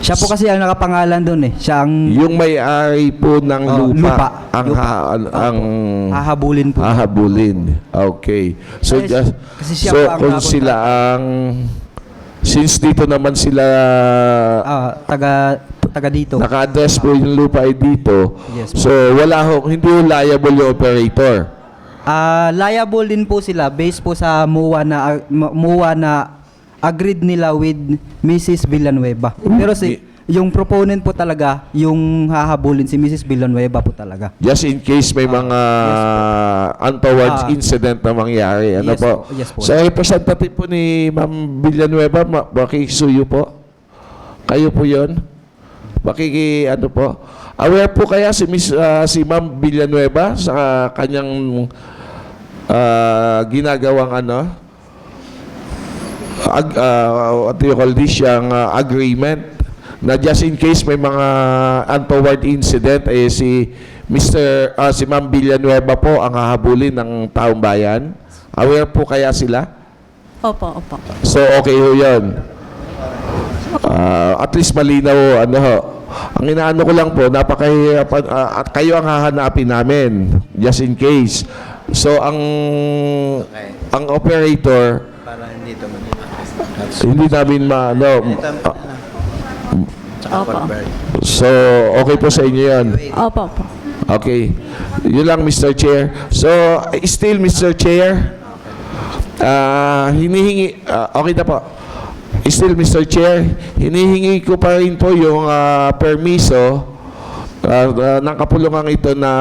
Siya po kasi ang nakapangalan doon eh. Siya ang Yung may-ari po ng lupa, ang hahabulin po. hahabulin. Okay. So, Kasi siya so po ang kung napunta. sila ang, since dito naman sila Taga dito. naka-address po yung lupa ay dito, Yes po. so hindi yung liable yung operator. Liable din po sila based po sa MUA na agreed nila with Mrs. Villanueva. Pero yung proponent po talaga, yung hahabulin si Mrs. Villanueva po talaga. Just in case may mga untoward incident na mangyari. Ano Yes po? po, yes po. Sa representative po ni Ma'am Villanueva, makikisuyo po. Kayo po yon. Ano po? Aware po kaya si Ma'am Villanueva sa kanyang ginagawang what do you call this, yung agreement na just in case may mga untoward incident si Ma'am Villanueva po ang hahabulin ng taong bayan? Aware po kaya sila? Opo, opo. So okay ho yun. At least malinaw ang inaano ko lang po, napakahirapan at kayo ang hahanapin namin just in case. So ang operator Para hindi ito hindi namin Opo. so okay po sa inyo yan. Opo, opo. Okay. Yun lang, Mr. Chair. So, still, Mr. Chair, hinihingi, okay na po. Still, Mr. Chair, hinihingi ko pa rin po yung permiso ng kapulungan ito na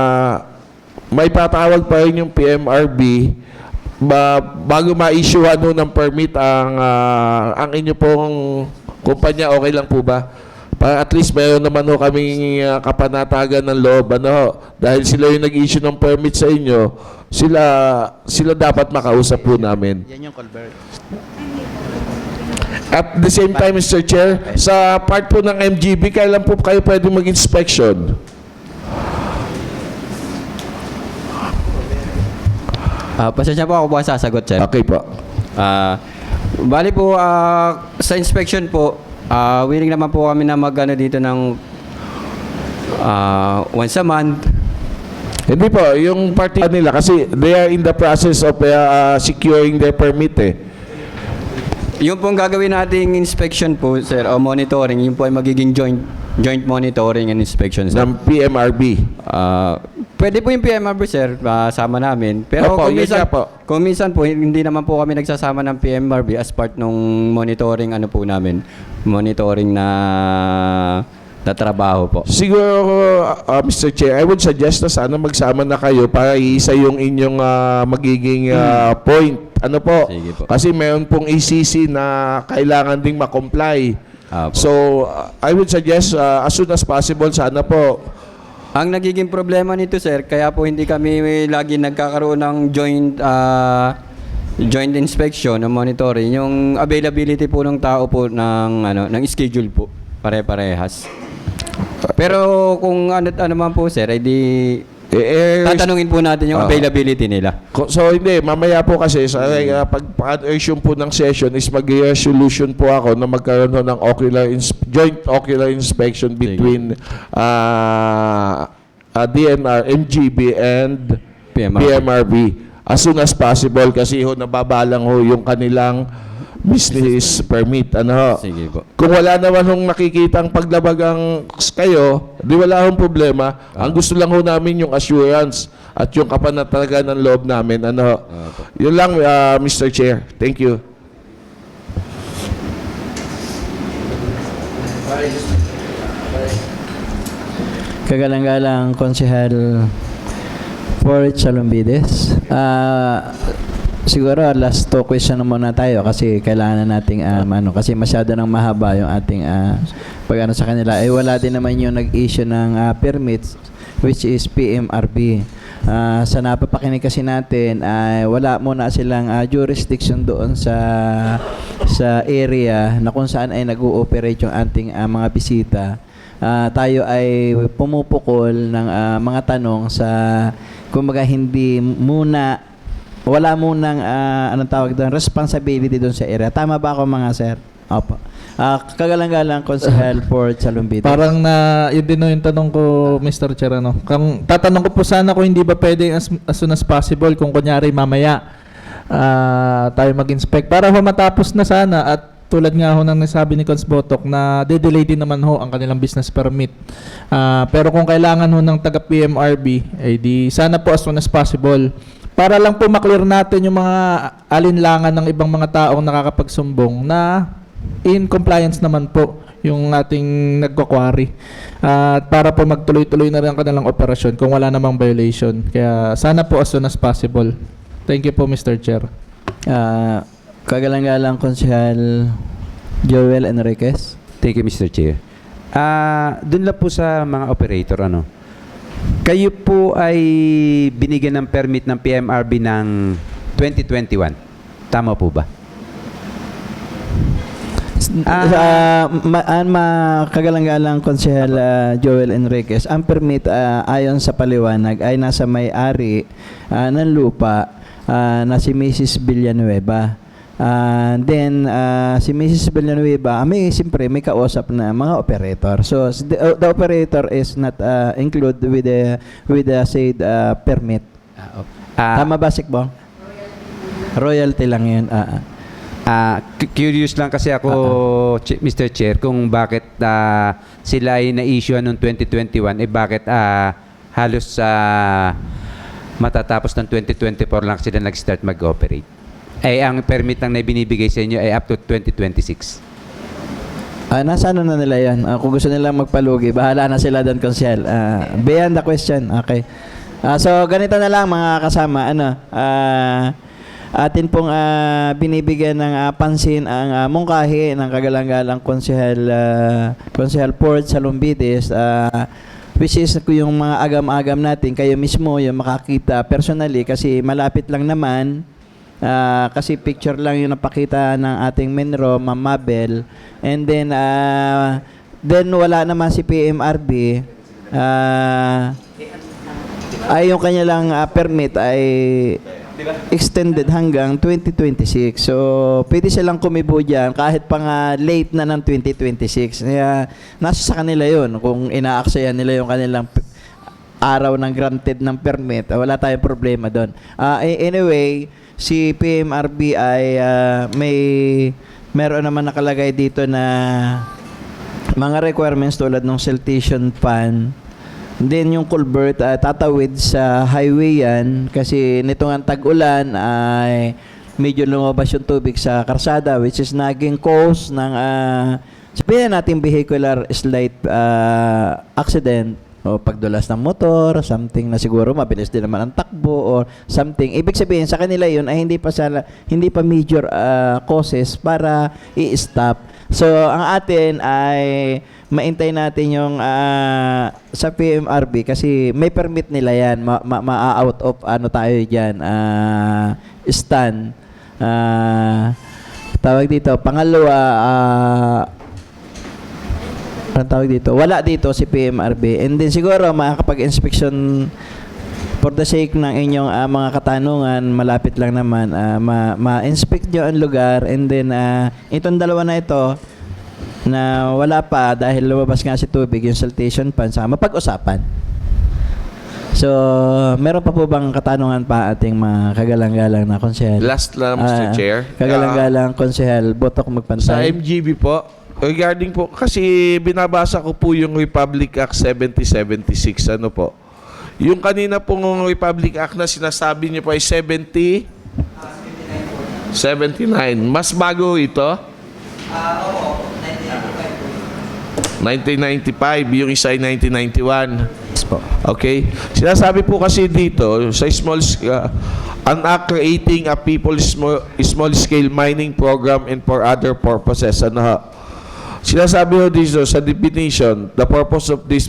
may patawag pa rin yung PMRB bago ma-issuehan ng permit ang inyo pong kumpanya. Okay lang po ba? Para at least mayroon naman ho kaming kapanatagan ng loob, dahil sila yung nag-issue ng permit sa inyo, sila dapat makausap po namin. Yan yung Colbert. At the same time, Mr. Chair, sa part po ng MGB, kailan po kayo pwede mag-inspection? Pasensya po, ako po ang sasagot, sir. Okay po. Bali po, sa inspection po, willing naman po kami na mag-ano dito ng once a month. Hindi po, yung party nila, kasi they are in the process of securing their permit eh. Yung pong gagawin nating inspection po, sir, o monitoring, yung po ay magiging joint monitoring and inspection, sir. Ng PMRB. Pwede po yung PMRB, sir, sama namin. Pero Opo, kung minsan po, hindi naman po kami nagsasama ng PMRB as part nung monitoring monitoring na trabaho po. Siguro, Mr. Chair, I would suggest na sana magsama na kayo para iisa yung inyong magiging point. Ano po? Sige po. Kasi mayroon pong ECC na kailangan ding makomply. So, I would suggest as soon as possible, sana po. Ang nagiging problema nito, sir, kaya po hindi kami lagi nagkakaroon ng joint inspection o monitoring, yung availability po ng tao po ng schedule po, pare-parehas. Pero kung ano man po, sir, tatanungin po natin yung availability nila. So hindi, mamaya po kasi pag-adhesion po ng session is mag-resolution po ako na magkaroon ng joint ocular inspection between DNR, MGB and PMRB as soon as possible kasi nababalang yung kanilang business permit. Sige po. Kung wala naman nakikitang paglabagang kayo, di wala hong problema. Ang gusto lang namin yung assurance at yung kapanatagan ng loob namin. Yun lang, Mr. Chair. Thank you. Kagalang-galang Konsehal Forrest Salumbides. Siguro last 2 question na muna tayo kasi kailangan na nating kasi masyado nang mahaba yung ating pag sa kanila. Wala din naman yung nag-issue ng permits which is PMRB. Sa napapakinig kasi natin wala muna silang jurisdiction doon sa area na kung saan ay nag-ooperate yung ating mga bisita. tayo ay pumupukol ng mga tanong sa kumbaga wala munang anong tawag doon, responsibility doon sa area. Tama ba ako mga sir? Opo. Kagalang-galang Konsehal for Salumbides. Parang yun din yung tanong ko, Mr. Chair. Tatanong ko po sana kung hindi ba pwede as soon as possible kung kunyari mamaya tayo mag-inspect para matapos na sana at tulad nga ho ng nasabi ni Cons Botok na de-delay din naman ho ang kanilang business permit. Pero kung kailangan ho ng taga-PMRB, ay di sana po as soon as possible para lang po maklear natin yung mga alinlangan ng ibang mga taong nakakapagsumbong na in compliance naman po yung ating nagko-quarry. At para po magtuloy-tuloy na rin ang kanilang operasyon kung wala namang violation. Kaya sana po as soon as possible. Thank you po, Mr. Chair. Kagalang-galang Konsehal Joel Enriquez. Thank you, Mr. Chair. Doon lang po sa mga operator, kayo po ay binigyan ng permit ng PMRB ng 2021. Tama po ba? Kagalang-galang Konsehal Joel Enriquez, ang permit ayon sa paliwanag ay nasa may-ari ng lupa na si Mrs. Villanueva. Then si Mrs. Villanueva, siyempre may kausap na mga operator. So the operator is not included with the said permit. Tama ba, Sikbong? Royalty lang 'yun. Curious lang kasi ako, Mr. Chair, kung bakit sila ay na-issue noong 2021, bakit halos matatapos ng 2024 lang sila nag-start mag-operate. Ang permit lang na binibigay sa inyo ay up to 2026. Nasa na nila yan? Kung gusto nila magpalugi, bahala na sila doon, Konsehal. Beyond the question. Okay. So, ganito na lang mga kasama. Atin pong binibigyan ng pansin ang mungkahi ng kagalang-galang Konsehal Port Salumbides, which is yung mga agam-agam natin, kayo mismo yung makakita personally kasi malapit lang naman, kasi picture lang yung napakita ng ating Menro, Ma'am Mabel, and then wala naman si PMRB, ay yung kanya lang permit ay extended hanggang 2026. So, pwede silang kumibo dyan kahit pa nga late na ng 2026. Kaya, nasa sa kanila yun. Kung ina-aksayan nila yung kanilang araw ng granted ng permit, wala tayong problema doon. Anyway, si PMRB ay meron naman nakalagay dito na mga requirements tulad ng siltation pan. Then yung culvert tatawid sa highway yan kasi nitong ang tag-ulan ay medyo lumabas yung tubig sa karsada which is naging cause ng sabihin natin vehicular slight accident o pagdulas ng motor, something na siguro mabilis din naman ang takbo or something. Ibig sabihin sa kanila yun ay hindi pa major causes para i-stop. So ang atin ay maintay natin yung sa PMRB kasi may permit nila yan, ma-out of tayo dyan, stand. Tawag dito, pangalawa, tawag dito, wala dito si PMRB. And then siguro makakapag-inspection for the sake ng inyong mga katanungan, malapit lang naman, ma-inspect nyo ang lugar and then itong dalawa na ito, na wala pa dahil lumabas nga si tubig yung siltation pan sa mapag-usapan. So, meron pa po bang katanungan pa ating mga kagalang-galang na konsehal? Last lang, Mr. Chair. Kagalang-galang konsehal, Botok magpantay. Sa MGB po, regarding po, kasi binabasa ko po yung Republic Act 7076, ano po. Yung kanina pong Republic Act na sinasabi niyo po ay 79. Mas bago ito? Oo. 1995, yung isa ay 1991. Yes po. Okay? Sinasabi po kasi dito, sa an act creating a small scale mining program and for other purposes. Sinasabi ho dito sa definition, the purpose of this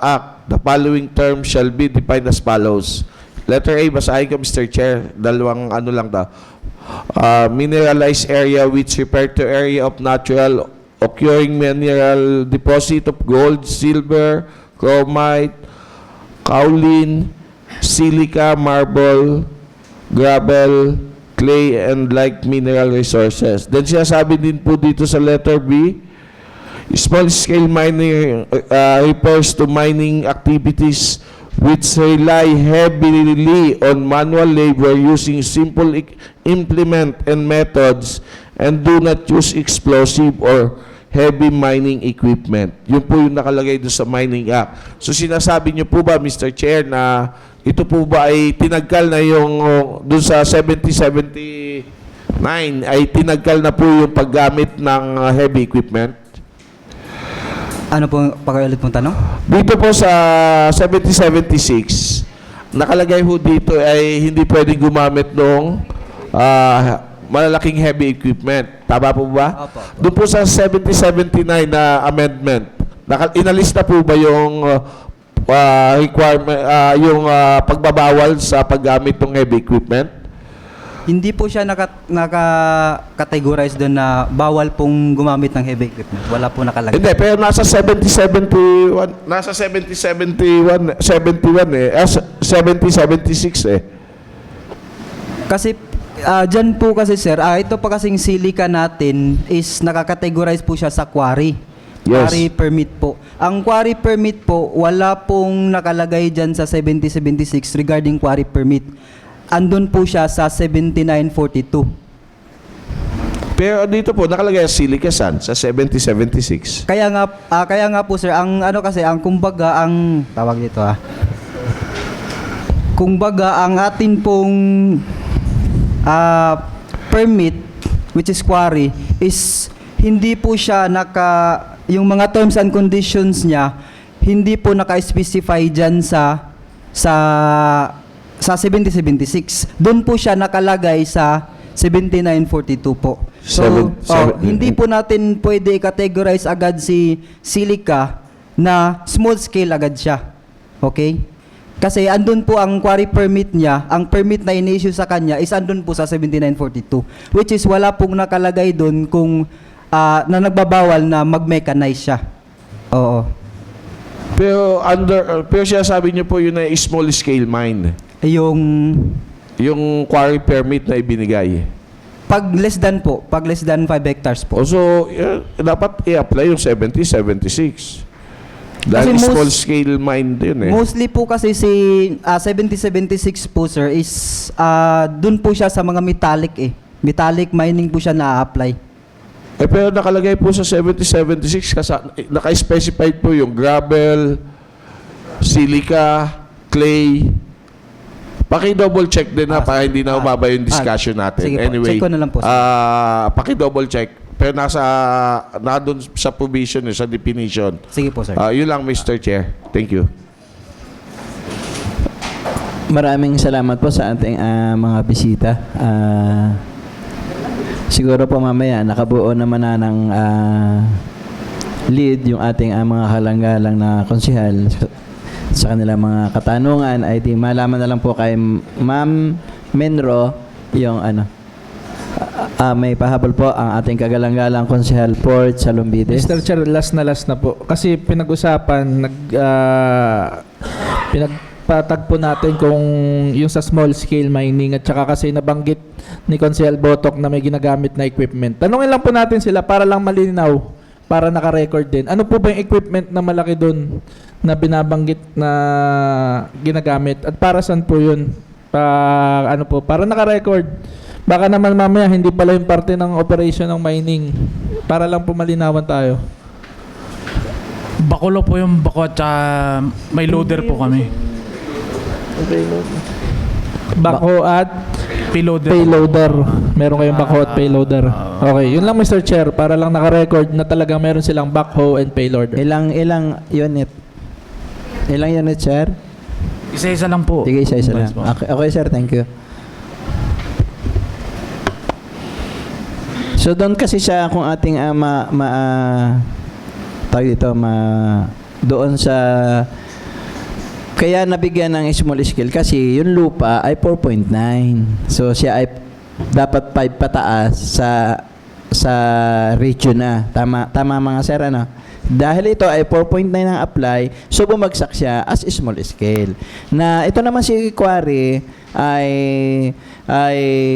act, the following terms shall be defined as follows. Letter A, basahin ko, Mr. Chair. Dalawang lang mineralized area which refer to area of natural occurring mineral deposit of gold, silver, chromite, kaolin, silica, marble, gravel, clay, and like mineral resources. Then sinasabi din po dito sa letter B, small scale mining refers to mining activities which rely heavily on manual labor using simple implement and methods and do not use explosive or heavy mining equipment. Yun po yung nakalagay doon sa Mining Act. So sinasabi niyo po ba, Mr. Chair, na ito po ba ay tinagkal na yung doon sa 7079 ay tinagkal na po yung paggamit ng heavy equipment? Ano po, pakiulit pong tanong? Dito po sa 7076, nakalagay ho dito ay hindi pwedeng gumamit ng malalaking heavy equipment. Tama po ba? Opo. Doon po sa 7079 na amendment, inalista po ba yung requirement, yung pagbabawal sa paggamit ng heavy equipment? Hindi po siya naka-categorize doon na bawal pong gumamit ng heavy equipment. Wala po nakalagay. Hindi, pero nasa 7071 eh. 7076 eh. Kasi dyan po kasi sir, ito pa kasing silica natin is nakakategorize po siya sa quarry. Yes. Quarry permit po. Ang quarry permit po, wala pong nakalagay dyan sa 7076 regarding quarry permit. Andun po siya sa 7942. Pero dito po, nakalagay silica sand sa 7076. Kaya nga po sir, ang ano kasi, ang kumbaga, ang tawag dito kumbaga, ang atin pong permit, which is quarry, is hindi po siya yung mga terms and conditions niya, hindi po naka-specify dyan sa 7076. Doon po siya nakalagay sa 7942 po. So, hindi po natin pwede i-categorize agad si silica na small scale agad siya. Okay? Kasi andun po ang quarry permit niya, ang permit na in-issue sa kanya is andun po sa 7942. Which is wala pong nakalagay doon kung na nagbabawal na mag-mechanize siya. Oo. Pero siya sabi niyo po yun ay small scale mine. Yung quarry permit na ibinigay. Pag less than 5 hectares po. So, dapat i-apply yung 7076. Dahil Kasi small scale mine din eh. Mostly po kasi si 7076 po sir is dun po siya sa mga metallic eh. Metallic mining po siya na-apply. Pero nakalagay po sa 7076 kasi naka-specified po yung gravel, silica, clay. Paki-double check din na para hindi na umaba yung discussion natin. Sige po, Anyway, check ko na lang po. paki-double check. Pero nandun sa provision, sa definition. Sige po, sir. Yun lang, Mr. Chair. Thank you. Maraming salamat po sa ating mga bisita. Siguro po mamaya nakabuo naman na ng lead yung ating mga halanggalang na konsehal sa kanilang mga katanungan ay di malaman na lang po kay Ma'am Menro yung may pahabol po ang ating kagalang-galang konsehal Port Salumbides. Mr. Chair, last na po. Kasi pinag-usapan, pinagpatagpo natin kung yung sa small scale mining at saka kasi nabanggit ni Konsehal Botok na may ginagamit na equipment. Tanungin lang po natin sila para lang malinaw, para naka-record din. Ano po ba yung equipment na malaki doon na binabanggit na ginagamit at para saan po yun? Para naka-record. Baka naman mamaya hindi pala yung parte ng operation ng mining. Para lang po malinawan tayo. Bakulo po yung bako at may loader po kami. Bako at Payloader. Meron kayong bako at payloader. Okay, yun lang Mr. Chair. Para lang naka-record na talagang meron silang backhoe and payloader. Ilang unit? Ilang unit, sir? Isa-isa lang po. Sige, isa-isa lang. Okay, sir. Thank you. So, doon kasi siya kung ating doon sa kaya nabigyan ng small scale kasi yung lupa ay 4.9. So, siya ay dapat 5 pataas sa sa region na. Tama mga sir, ano? Dahil ito ay 4.9 ang apply, so bumagsak siya as small scale. Na ito naman si Quarry ay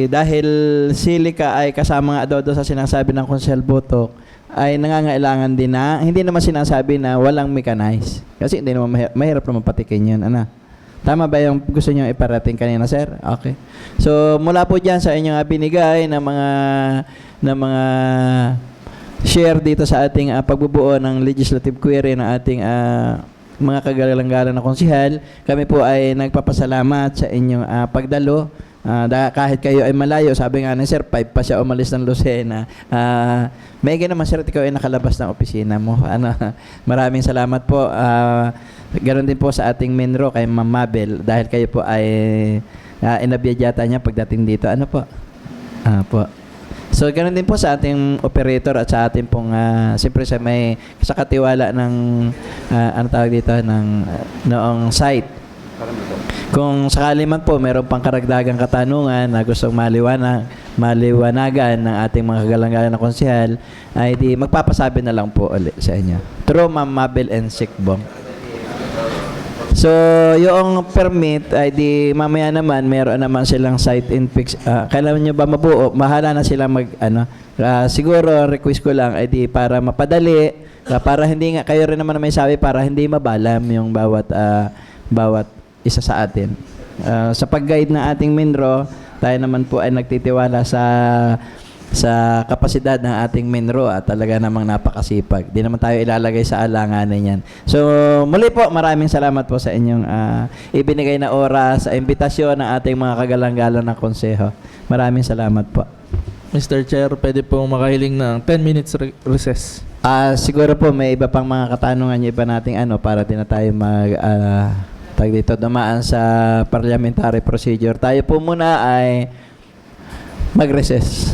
dahil silica ay kasama nga daw sa sinasabi ng Konsel Botok, ay nangangailangan din na, hindi naman sinasabi na walang mechanize. Kasi hindi naman mahirap naman patikin yun. Ano? Tama ba yung gusto nyo iparating kanina, sir? Okay. So, mula po dyan sa inyong binigay na mga share dito sa ating pagbubuo ng legislative query ng ating mga kagalang-galang na konsihal, kami po ay nagpapasalamat sa inyong pagdalo. Kahit kayo ay malayo, sabi nga ni Sir, 5 pa siya umalis ng Lucena. May naman, Sir, ikaw ay nakalabas ng opisina mo. Maraming salamat po. Ganon din po sa ating Minro, kay Ma'am Mabel, dahil kayo po ay inabiyadyata niya pagdating dito. Ano po? Po. So, ganoon din po sa ating operator at sa ating pong, siyempre sa katiwala ng, ano tawag dito, noong site. Kung sakali man po, meron pang karagdagang katanungan na gustong maliwanagan ng ating mga kagalang-galang na konsehal, ay di magpapasabi na lang po ulit sa inyo. Through Ma'am Mabel and Sikbong. So, yung permit ay di mamaya naman meron naman silang site infix. Kailangan nyo ba mabuo? Mahala na sila siguro request ko lang ay di para mapadali, para hindi nga kayo rin naman may sabi, para hindi mabalam yung bawat isa sa atin. Sa pag-guide ng ating Minro, tayo naman po ay nagtitiwala sa kapasidad ng ating Minro at talaga namang napakasipag. Di naman tayo ilalagay sa alanganin yan. So, muli po, maraming salamat po sa inyong ibinigay na oras, sa imbitasyon ng ating mga kagalang-galang na konseho. Maraming salamat po. Mr. Chair, pwede pong makahiling ng 10 minutes recess. Siguro po may iba pang mga katanungan yung iba nating para din na tayo dumaan sa parliamentary procedure. Tayo po muna ay mag-recess.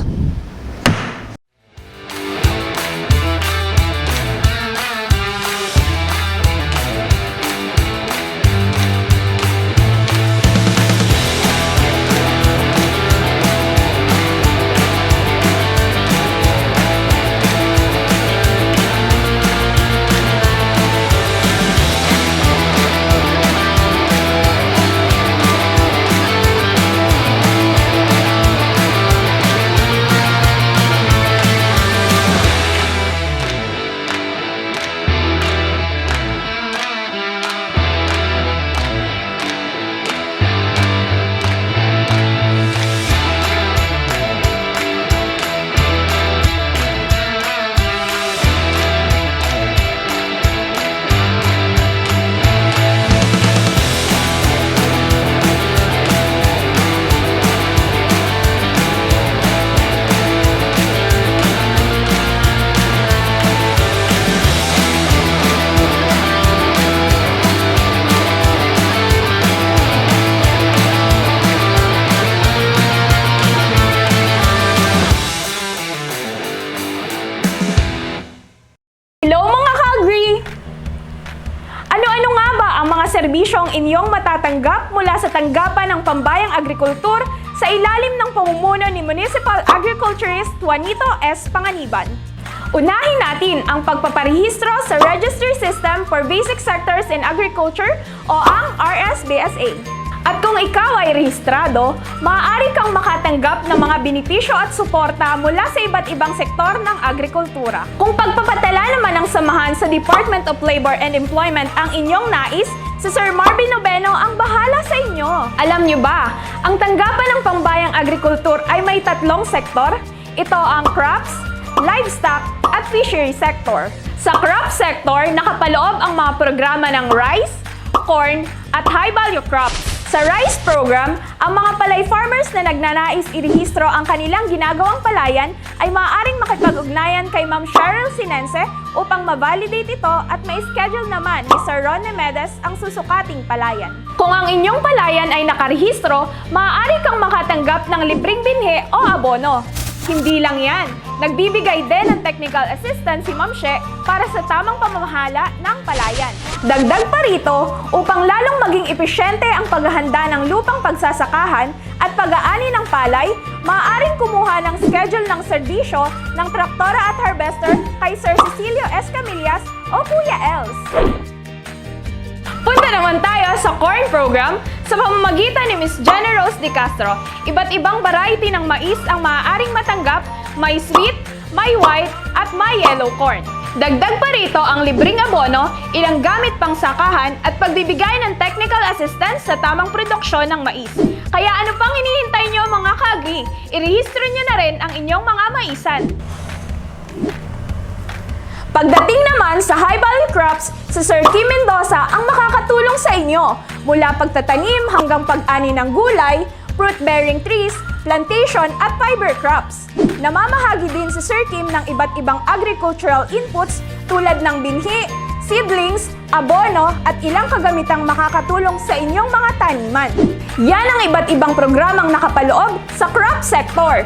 serbisyong inyong matatanggap mula sa tanggapan ng Pambayang Agrikultur sa ilalim ng pamumuno ni Municipal Agriculturist Juanito S. Panganiban. Unahin natin ang pagpaparehistro sa Registry System for Basic Sectors in Agriculture o ang RSBSA. At kung ikaw ay rehistrado, maaari kang makatanggap ng mga benepisyo at suporta mula sa iba't ibang sektor ng agrikultura. Kung pagpapatala naman ng samahan sa Department of Labor and Employment ang inyong nais, si Sir Marvin Nobeno ang bahala sa inyo. Alam nyo ba, ang tanggapan ng Pambayang Agrikultur ay may 3 sektor. Ito ang crops, livestock, at fishery sector. Sa crop sector, nakapaloob ang mga programa ng rice, corn, at high-value crops. Sa rice program, ang mga palay farmers na nagnanais irehistro ang kanilang ginagawang palayan ay maaaring makipag-ugnayan kay Ma'am Cheryl Sinense upang ma-validate ito at ma-schedule naman ni Sir Ron Nemedes ang susukating palayan. Kung ang inyong palayan ay nakarehistro, maaari kang makatanggap ng libreng binhe o abono. Hindi lang yan, nagbibigay din ng technical assistance si Ma'am She para sa tamang pamamahala ng palayan. Dagdag pa rito, upang lalong maging epesyente ang paghahanda ng lupang pagsasakahan, at pag-aani ng palay, maaaring kumuha ng schedule ng serbisyo ng traktora at harvester kay Sir Cecilio S. Camillas o Kuya Els. Punta naman tayo sa corn program sa pamamagitan ni Miss Jenna Rose De Castro. Iba't ibang variety ng mais ang maaaring matanggap, may sweet, may white, at may yellow corn. Dagdag pa rito ang libreng abono, ilang gamit pang sakahan at pagbibigay ng technical assistance sa tamang produksyon ng mais. Kaya ano pang hinihintay nyo mga ka-agri? Irehistro nyo na rin ang inyong mga maisan. Pagdating naman sa High Value Crops, si Sir Kim Mendoza ang makakatulong sa inyo mula pagtatanim hanggang pag-ani ng gulay, fruit-bearing trees, plantation at fiber crops. Namamahagi din si Sir Kim ng iba't ibang agricultural inputs tulad ng binhi, seedlings, abono at ilang kagamitang makakatulong sa inyong mga taniman. Yan ang iba't ibang programang nakapaloob sa crop sector.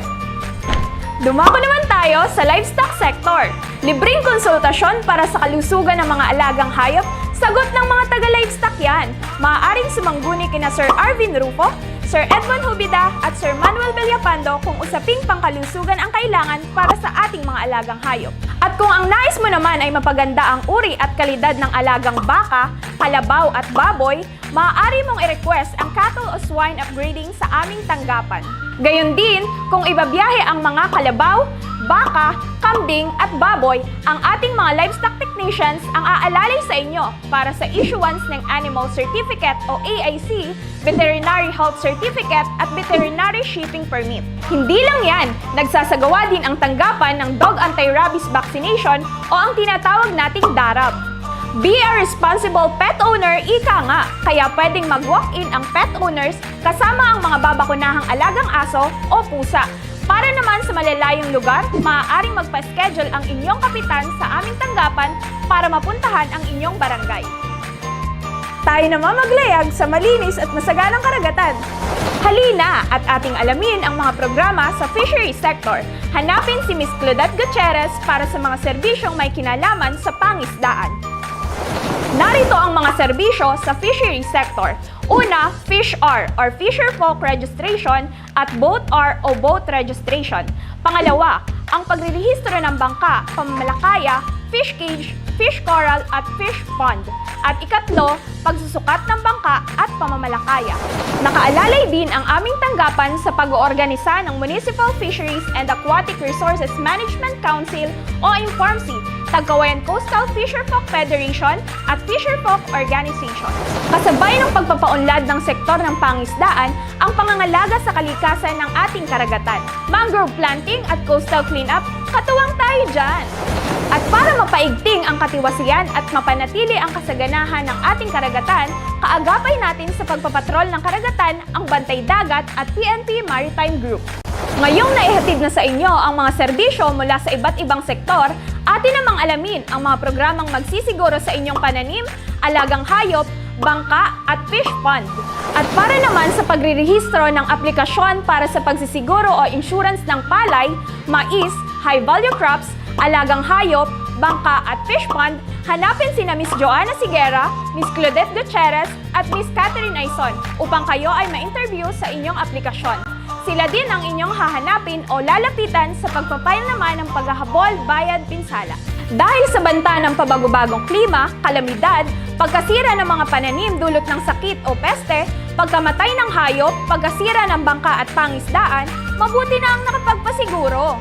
Dumako naman tayo sa livestock sector. Libreng konsultasyon para sa kalusugan ng mga alagang hayop. Sagot ng mga taga-livestock yan. Maaaring sumangguni kina Sir Arvin Rufo, Sir Edmond Hubida at Sir Manuel Villapando kung usaping pangkalusugan ang kailangan para sa ating mga alagang hayop. At kung ang nais mo naman ay mapaganda ang uri at kalidad ng alagang baka, kalabaw at baboy, maaari mong i-request ang cattle o swine upgrading sa aming tanggapan. Gayon din, kung ibabiyahe ang mga kalabaw, baka, kambing at baboy, ang ating mga livestock technicians ang aalalay sa inyo para sa issuance ng Animal Certificate o AIC, Veterinary Health Certificate at Veterinary Shipping Permit. Hindi lang yan, nagsasagawa din ang tanggapan ng Dog Anti-Rabies Vaccination o ang tinatawag nating DARAB. Be a responsible pet owner, ika nga. Kaya pwedeng mag-walk-in ang pet owners kasama ang mga babakunahang alagang aso o pusa. Para naman sa malalayong lugar, maaaring magpa-schedule ang inyong kapitan sa aming tanggapan para mapuntahan ang inyong barangay. Tayo naman maglayag sa malinis at masaganang karagatan. Halina at ating alamin ang mga programa sa fishery sector. Hanapin si Ms. Claudette Gutierrez para sa mga serbisyong may kinalaman sa pangisdaan. Narito ang mga serbisyo sa fishery sector. Una, Fish R or Fisher Folk Registration at Boat R o Boat Registration. Pangalawa, ang pagrerehistro ng bangka, pamamalakaya, fish cage, fish corral at fish pond. At ikatlo, pagsusukat ng bangka at pamamalakaya. Nakaalalay din ang aming tanggapan sa pag-oorganisa ng Municipal Fisheries and Aquatic Resources Management Council o INFORMSI, Tagkawayan Coastal Fisherfolk Federation at Fisherfolk Organization. Kasabay ng pagpapaunlad ng sektor ng pangisdaan ang pangangalaga sa kalikasan ng ating karagatan. Mangrove planting at coastal cleanup, katuwang tayo dyan! At para mapaigting ang katiwasian at mapanatili ang kasaganahan ng ating karagatan, kaagapay natin sa pagpapatrol ng karagatan ang Bantay Dagat at PNP Maritime Group. Ngayong naihatid na sa inyo ang mga serbisyo mula sa iba't ibang sektor, atin namang alamin ang mga programang magsisiguro sa inyong pananim, alagang hayop, bangka at fish pond. At para naman sa pagrerehistro ng aplikasyon para sa pagsisiguro o insurance ng palay, mais, high value crops, alagang hayop, bangka at fish pond, hanapin sina Miss Joanna Sigera, Miss Claudette Gutierrez at Miss Catherine Aison upang kayo ay ma-interview sa inyong aplikasyon. Sila din ang inyong hahanapin o lalapitan sa pagpapail naman ng paghahabol, bayad, pinsala. Dahil sa banta ng pabagobagong klima, kalamidad, pagkasira ng mga pananim dulot ng sakit o peste, pagkamatay ng hayop, pagkasira ng bangka at pangisdaan, mabuti na ang nakapagpasiguro.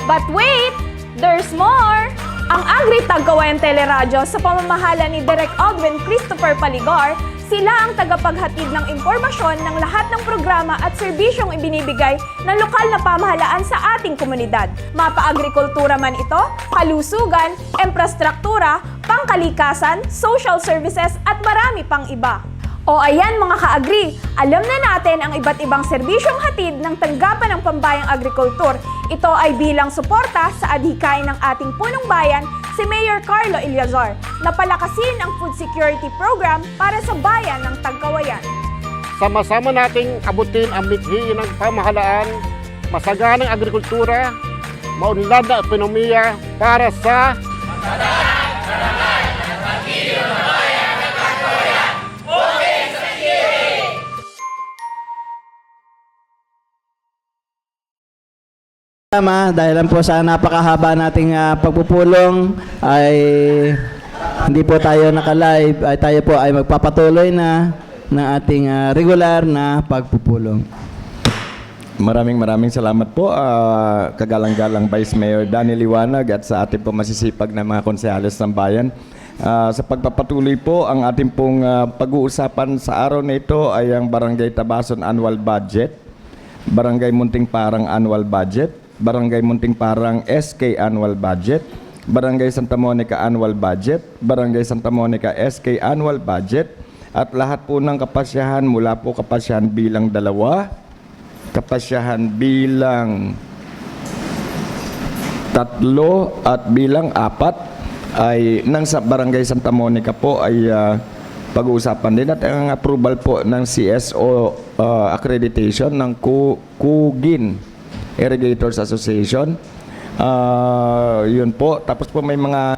But wait! There's more! Ang Agri-Tagkawayan Teleradyo sa pamamahala ni Direk Ogwen Christopher Paligar, sila ang tagapaghatid ng impormasyon ng lahat ng programa at serbisyong ibinibigay ng lokal na pamahalaan sa ating komunidad. Mapa-agrikultura man ito, kalusugan, infrastruktura, pangkalikasan, social services at marami pang iba. O ayan mga ka-agri, alam na natin ang iba't ibang serbisyong hatid ng tanggapan ng pambayang agrikultur. Ito ay bilang suporta sa adhikain ng ating punong bayan, si Mayor Carlo Eliazar, na palakasin ang food security program para sa bayan ng Tagkawayan. Sama-sama nating abutin ang mithiin ng pamahalaan, masaganang agrikultura, maunlad na ekonomiya para sa Dahil lang po sa napakahaba nating pagpupulong ay hindi po tayo naka-live, ay tayo po ay magpapatuloy na ng ating regular na pagpupulong. Maraming salamat po, kagalang-galang Vice Mayor Danny Liwanag at sa ating po masisipag na mga konsehales ng bayan. Sa pagpapatuloy po, ang ating pong pag-uusapan sa araw na ito ay ang Barangay Tabason Annual Budget, Barangay Munting Parang Annual Budget, Barangay Munting Parang SK Annual Budget, Barangay Santa Monica Annual Budget, Barangay Santa Monica SK Annual Budget, at lahat po ng kapasyahan mula po kapasyahan bilang 2, kapasyahan bilang 3 at bilang 4 ay nang sa Barangay Santa Monica po ay pag-uusapan din at ang approval po ng CSO accreditation ng Kugin Irrigators Association. Yun po. Tapos po may mga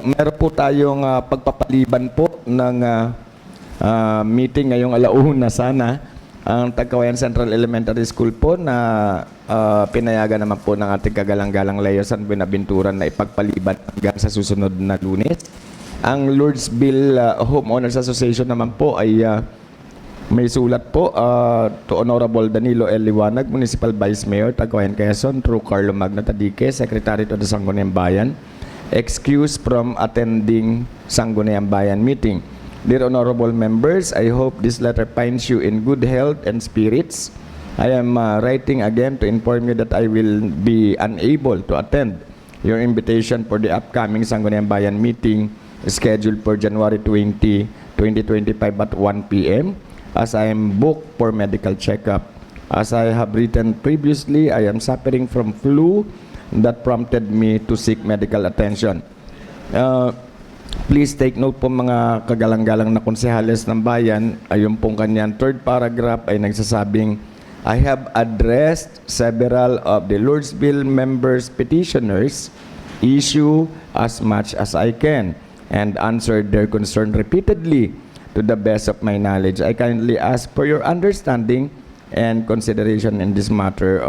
meron po tayong pagpapaliban po ng meeting ngayong 1:00 sana ang Tagkawayan Central Elementary School po na pinayagan naman po ng ating kagalang-galang Leo San Buenaventura na ipagpaliban hanggang sa susunod na Lunes. Ang Lourdsville Homeowners Association naman po ay may sulat po to Honorable Danilo L. Liwanag, Municipal Vice Mayor, Tagkawayan, Quezon, through Carlo Magno Tadique, Secretary to the Sangguniang Bayan, excused from attending Sangguniang Bayan meeting. Dear Honorable Members, I hope this letter finds you in good health and spirits. I am writing again to inform you that I will be unable to attend your invitation for the upcoming Sangguniang Bayan meeting scheduled for January 20, 2025 at 1 p.m. as I am booked for medical checkup. As I have written previously, I am suffering from flu that prompted me to seek medical attention. Please take note po mga kagalang-galang na konsehales ng bayan, ayun pong kanyang third paragraph ay nagsasabing, I have addressed several of the Lourdsville members' petitioners issue as much as I can and answered their concern repeatedly. To the best of my knowledge, I kindly ask for your understanding and consideration in this matter.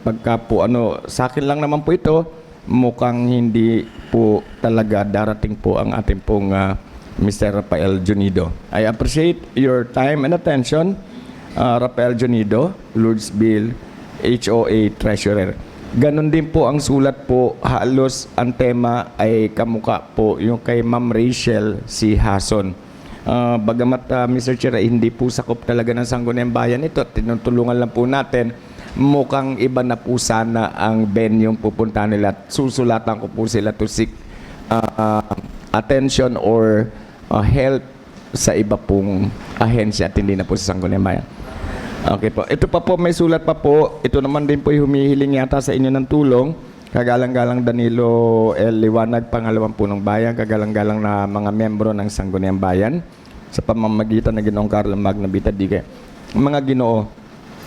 Pagka po sa akin lang naman po ito, mukhang hindi po talaga darating po ang ating pong Mr. Rafael Junido. I appreciate your time and attention, Rafael Junido, Lourdsville HOA Treasurer. Ganon din po ang sulat po, halos ang tema ay kamuka po yung kay Ma'am Rachel C. Hason. Bagamat Mr. Chair, hindi po sakop talaga ng Sangguniang Bayan ito, tinutulungan lang po natin, mukhang iba na po sana ang venueng pupunta nila at susulatan ko po sila to seek attention or help sa iba pong ahensya at hindi na po sa Sangguniang Bayan. Okay po. Ito pa po, may sulat pa po. Ito naman din po humihiling yata sa inyo ng tulong. Kagalang-galang Danilo L. Liwanag, pangalawang punong bayan, kagalang-galang na mga membro ng Sangguniang Bayan sa pamamagitan ng Ginoong Carlo Magno Tadique. Mga Ginoo,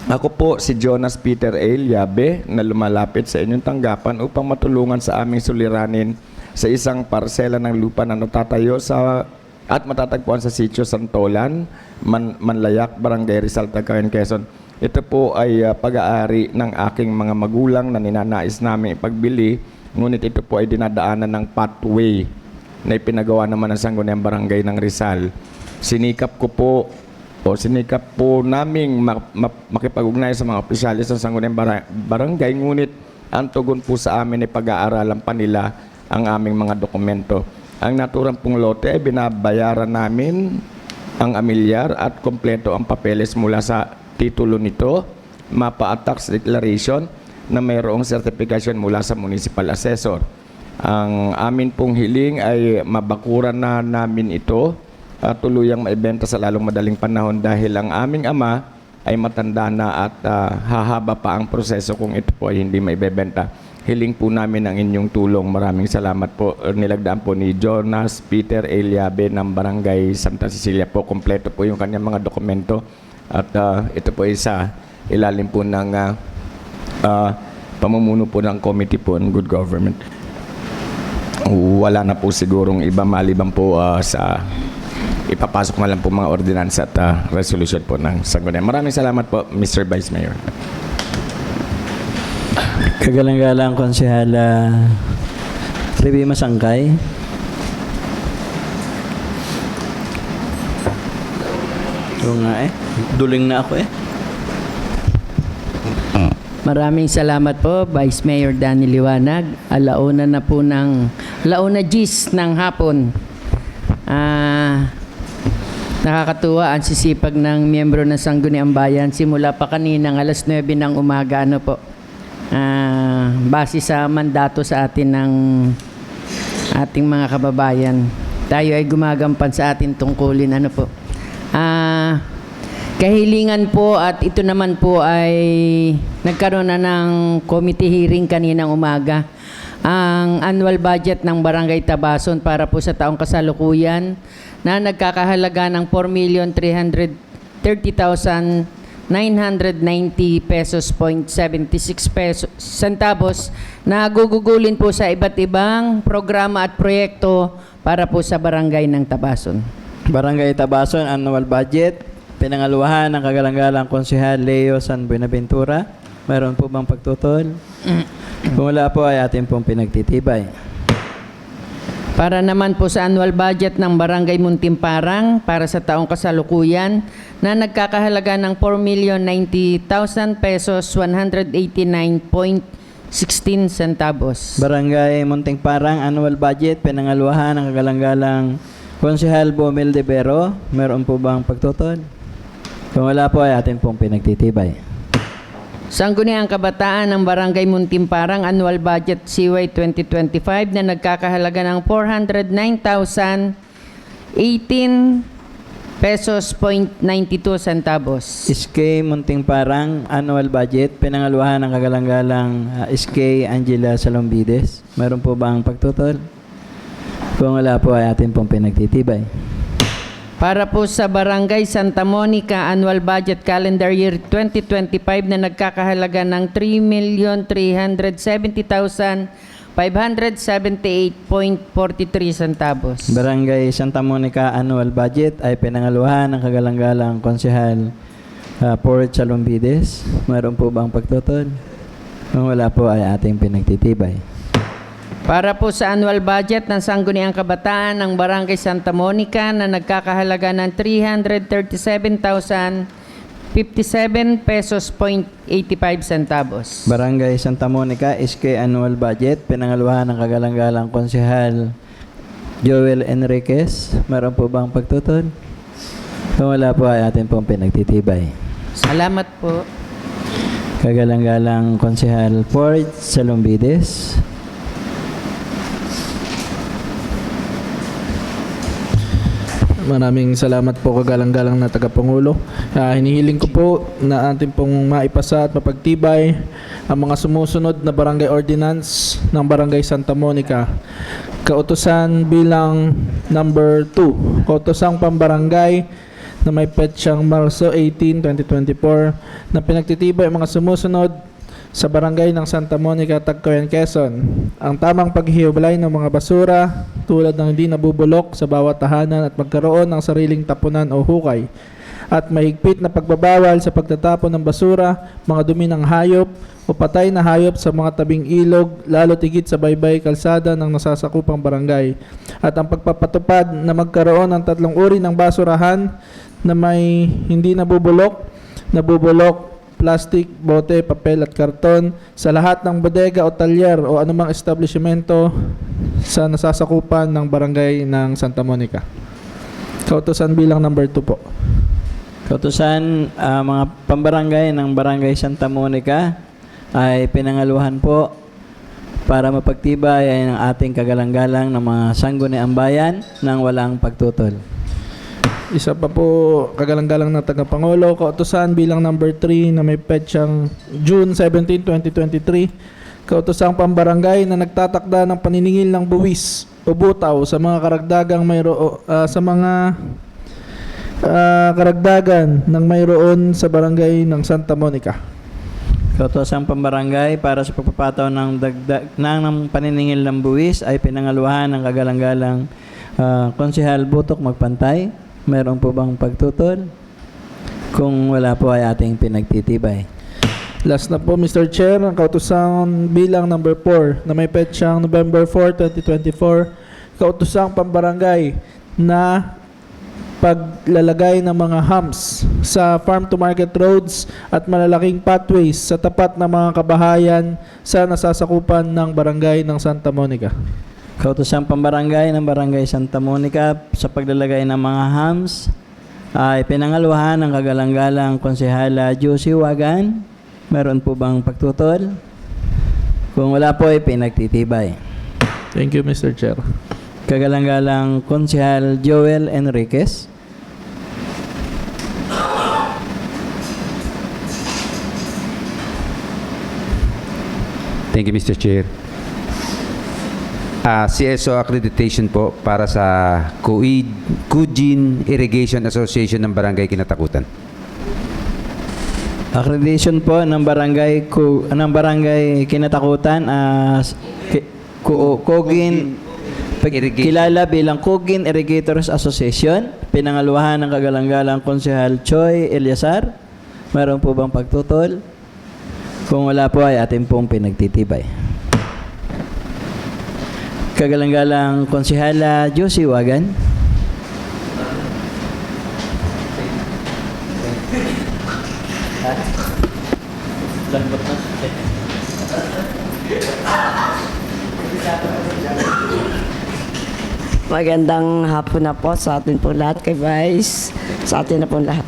ako po si Jonas Peter A. Liabe na lumalapit sa inyong tanggapan upang matulungan sa aming suliranin sa isang parsela ng lupa na natatayo sa at matatagpuan sa sitio Santolan, Manlayak, Barangay Rizal, Tagkawayan, Quezon. Ito po ay pag-aari ng aking mga magulang na ninanais namin ipagbili, ngunit ito po ay dinadaanan ng pathway na ipinagawa naman ng Sangguniang Barangay ng Rizal. Sinikap po naming makipag-ugnay sa mga opisyalis ng Sangguniang Barangay, ngunit ang tugon po sa amin ay pag-aaralan pa nila ang aming mga dokumento. Ang naturang pong lote ay binabayaran namin ang amilyar at kompleto ang papeles mula sa titulo nito, mapa at tax declaration na mayroong sertifikasyon mula sa municipal assessor. Ang amin pong hiling ay mabakuran na namin ito at tuluyang maibenta sa lalong madaling panahon dahil ang aming ama ay matanda na at hahaba pa ang proseso kung ito po ay hindi maibebenta. Hiling po namin ang inyong tulong. Maraming salamat po. Nilagdaan po ni Jonas Peter Eliabe ng Barangay Santa Cecilia po. Kompleto po yung kanyang mga dokumento. At ito po isa ilalim po ng pamumuno po ng Committee po on Good Government. Wala na po sigurong iba maliban po sa ipapasok na lang po mga ordinansa at resolution po ng Sangguniang. Maraming salamat po, Mr. Vice Mayor. Kagalang-galang Konsehala Rivi Masangkay. Oo nga duling na ako Maraming salamat po, Vice Mayor Danny Liwanag. Alauna G's ng hapon. Nakakatuwa ang sisipag ng miyembro ng Sangguniang Bayan. Simula pa kaninang alas 9 ng umaga, base sa mandato sa atin ng ating mga kababayan. Tayo ay gumagampan sa ating tungkulin. Kahilingan po at ito naman po ay nagkaroon na ng committee hearing kaninang umaga. Ang annual budget ng Barangay Tabason para po sa taong kasalukuyan na nagkakahalaga ng 4,330,990 pesos centavos na gugugulin po sa iba't ibang programa at proyekto para po sa barangay ng Tabason. Barangay Tabason annual budget. Pinangaluhan ng kagalang-galang Konsehal Leo San Buenaventura. Mayroon po bang pagtutol? Kung wala po ay atin pong pinagtitibay. Para naman po sa annual budget ng Barangay Muntimparang para sa taong kasalukuyan na nagkakahalaga ng 4,090,000 pesos 189.16 centavos. Barangay Muntimparang annual budget. Pinangaluhan ng kagalang-galang Konsehal Bomel de Vero. Mayroon po bang pagtutol? Kung wala po ay atin pong pinagtitibay. Sangguniang Kabataan ng Barangay Muntimparang Annual Budget CY 2025 na nagkakahalaga ng 409,018 pesos .92 centavos. SK Muntimparang annual budget. Pinangaluhan ng kagalang-galang SK Angela Salombides. Mayroon po bang pagtutol? Kung wala po ay atin pong pinagtitibay. Para po sa Barangay Santa Monica Annual Budget Calendar Year 2025 na nagkakahalaga ng 3,370,578.43 centavos. Barangay Santa Monica annual budget ay pinangaluhan ng kagalang-galang Konsehal Port Salombides. Mayroon po bang pagtutol? Kung wala po ay ating pinagtitibay. Para po sa annual budget ng Sangguniang Kabataan ng Barangay Santa Monica na nagkakahalaga ng 337,057 pesos .85 centavos. Barangay Santa Monica SK annual budget. Pinangaluhan ng kagalang-galang Konsehal Joel Enriquez. Mayroon po bang pagtutol? Kung wala po ay atin pong pinagtitibay. Salamat po. Kagalang-galang Konsehal Port Salombides. Maraming salamat po kagalang-galang na tagapangulo. Hinihiling ko po na atin pong maipasa at mapagtibay ang mga sumusunod na barangay ordinance ng Barangay Santa Monica. Kautusan bilang number 2, Kautosang Pambarangay na may petsang Marso 18, 2024 na pinagtitibay ang mga sumusunod sa barangay ng Santa Monica, Tagkawayan, Quezon. Ang tamang paghihiwalay ng mga basura tulad ng hindi nabubulok sa bawat tahanan at magkaroon ng sariling tapunan o hukay. At mahigpit na pagbabawal sa pagtatapon ng basura, mga dumi ng hayop o patay na hayop sa mga tabing ilog, lalo tigit sa baybay kalsada ng nasasakupang barangay. At ang pagpapatupad na magkaroon ng 3 uri ng basurahan na may hindi nabubulok, plastic, bote, papel at karton sa lahat ng bodega o talyer o anumang establishmento sa nasasakupan ng barangay ng Santa Monica. Kautusan bilang number 2 po. Kautusan mga pambarangay ng Barangay Santa Monica ay pinangaluhan po para mapagtibay ay ng ating kagalang-galang ng mga sangguniang bayan nang walang pagtutol. Isa pa po kagalang-galang na tagapangulo, kautusan bilang number 3 na may petsang June 17, 2023. Kautosang pambarangay na nagtatakda ng paniningil ng buwis o butaw sa mga karagdagang karagdagan ng mayroon sa barangay ng Santa Monica. Kautosang pambarangay para sa pagpapataw ng ng paniningil ng buwis ay pinangaluhan ng kagalang-galang Konsehal Butok Magpantay. Mayroon po bang pagtutol? Kung wala po ay ating pinagtitibay. Last na po, Mr. Chair, ang kautusan bilang number 4 na may petsang November 4, 2024, kautusang pambarangay na paglalagay ng mga humps sa farm-to-market roads at malalaking pathways sa tapat ng mga kabahayan sa nasasakupan ng barangay ng Santa Monica. Kautosang pambarangay ng Barangay Santa Monica sa paglalagay ng mga humps ay pinangaluhan ng kagalang-galang Konsehala Josie Wagan. Meron po bang pagtutol? Kung wala po ay pinagtitibay. Thank you, Mr. Chair. Kagalang-galang Konsehal Joel Enriquez. Thank you, Mr. Chair. CSO accreditation po para sa Kujin Irrigation Association ng Barangay Kinatakutan. Accreditation po ng Barangay Kinatakutan kilala bilang Kugin Irrigators Association. Pinangaluhan ng kagalang-galang Konsehal Choi Eliasar. Meron po bang pagtutol? Kung wala po ay atin pong pinagtitibay. Kagalang-galang Konsehala Josie Wagan. Magandang hapon na po sa atin po lahat, kay Vice, sa atin na po lahat.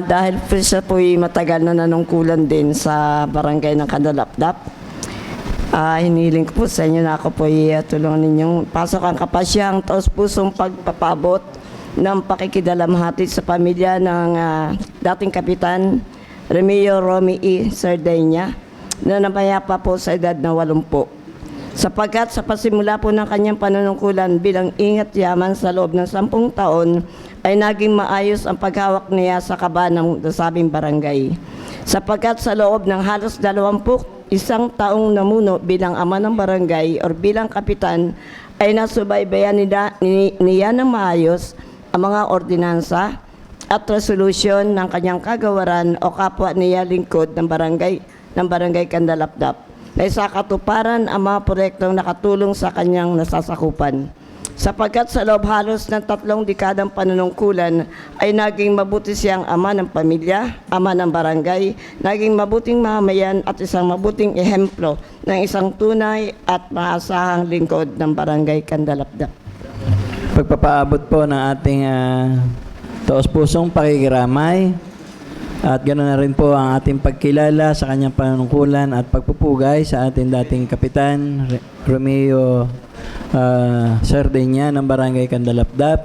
Dahil po siya po'y matagal na nanungkulan din sa barangay ng Kandalapdap, hiniling ko po sa inyo na ako po'y tulungan ninyong pasok ang kapasyang taos-pusong pagpapabot ng pakikidalamhati sa pamilya ng dating Kapitan Remio Romy E. Sardegna na namayapa po sa edad na 80. Sapagkat sa pasimula po ng kanyang panunungkulan bilang ingat yaman sa loob ng 10 taon, ay naging maayos ang paghawak niya sa kaba ng nasabing barangay. Sapagkat sa loob ng halos 21 taong namuno bilang ama ng barangay o bilang kapitan, ay nasubaybayan niya ng maayos ang mga ordinansa at resolusyon ng kanyang kagawaran o kapwa niya lingkod ng barangay Kandalapdap na sa katuparan ang mga proyektong nakatulong sa kanyang nasasakupan. Sapagkat sa loob halos ng 3 dekadang panunungkulan ay naging mabuti siyang ama ng pamilya, ama ng barangay, naging mabuting mamayan at isang mabuting ehemplo ng isang tunay at maasahang lingkod ng barangay Kandalapdap. Pagpapaabot po ng ating taos-pusong pakikiramay at ganoon na rin po ang ating pagkilala sa kanyang panunungkulan at pagpupugay sa ating dating Kapitan Romeo Sardegna ng Barangay Kandalapdap.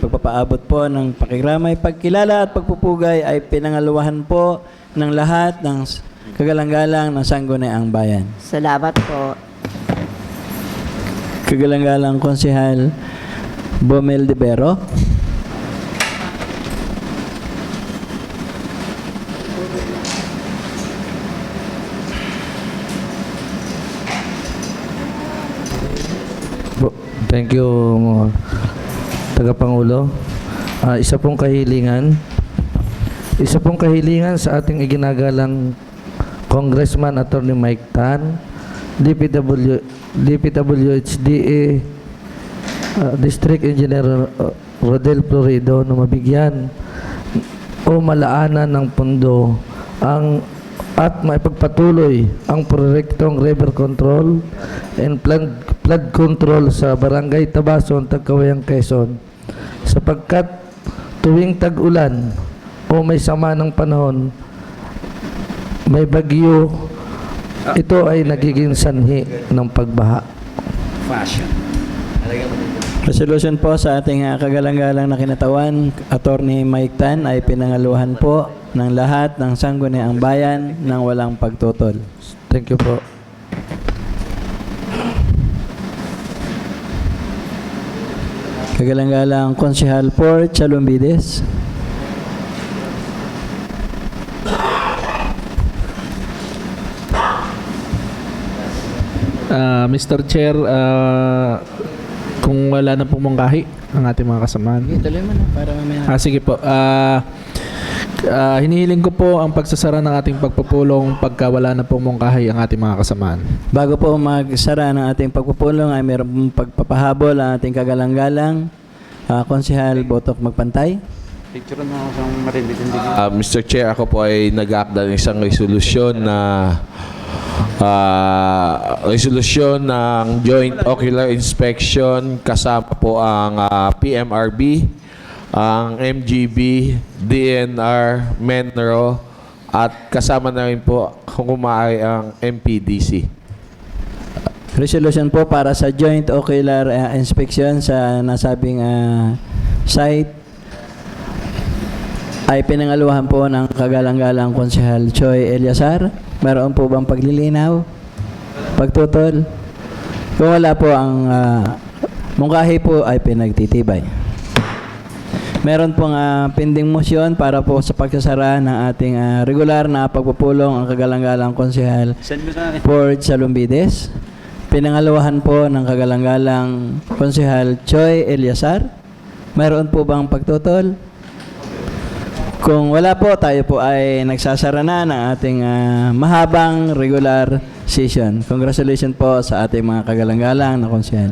Pagpapaabot po ng pakikiramay, pagkilala at pagpupugay ay pinangaluhan po ng lahat ng kagalang-galang ng Sangguniang Bayan. Salamat po. Kagalang-galang Konsehal Bomel de Bero. Thank you, Tagapangulo. Isa pong kahilingan sa ating iginagalang Congressman Attorney Mike Tan, DPWHDA District Engineer Rodel Florido na mabigyan o malaanan ng pondo at maipagpatuloy ang proyektong river control and flood control sa Barangay Tabason, Tagkawayan, Quezon, sapagkat tuwing tag-ulan o may sama ng panahon, may bagyo, ito ay nagiging sanhi ng pagbaha. Resolution po sa ating kagalang-galang na kinatawan, Attorney Mike Tan, ay pinangaluhan po ng lahat ng Sangguniang Bayan ng walang pagtutol. Thank you po. Kagalang-galang Konsehal Port Chalumbides. Mr. Chair, kung wala na pong mungkahi ang ating mga kasamahan. Sige, tuloy mo na para mamaya. Sige po. Hinihiling ko po ang pagsasara ng ating pagpupulong pagka wala na pong mungkahi ang ating mga kasamaan. Bago po magsara ng ating pagpupulong ay mayroon pong pagpapahabol ang ating kagalang-galang. Konsehal Botok Magpantay. Picture na ako sa marindig-indig. Mr. Chair, ako po ay nag-aakda ng isang resolusyon ng joint ocular inspection kasama po ang PMRB, ang MGB, DNR, MENRO at kasama na rin po kung maaari ang MPDC. Resolution po para sa joint ocular inspection sa nasabing site ay pinangaluhan po ng kagalang-galang Konsehal Choi Eliasar. Meron po bang paglilinaw? Pagtutol? Kung wala po ang mungkahi po ay pinagtitibay. Meron pong pending motion para po sa pagsasara ng ating regular na pagpupulong ang kagalang-galang Konsehal Ford Salumbides. Pinangaluhan po ng kagalang-galang Konsehal Choi Eliasar. Meron po bang pagtutol? Kung wala po, tayo po ay nagsasara na ng ating mahabang regular session. Congratulations po sa ating mga kagalang-galang na konsehal.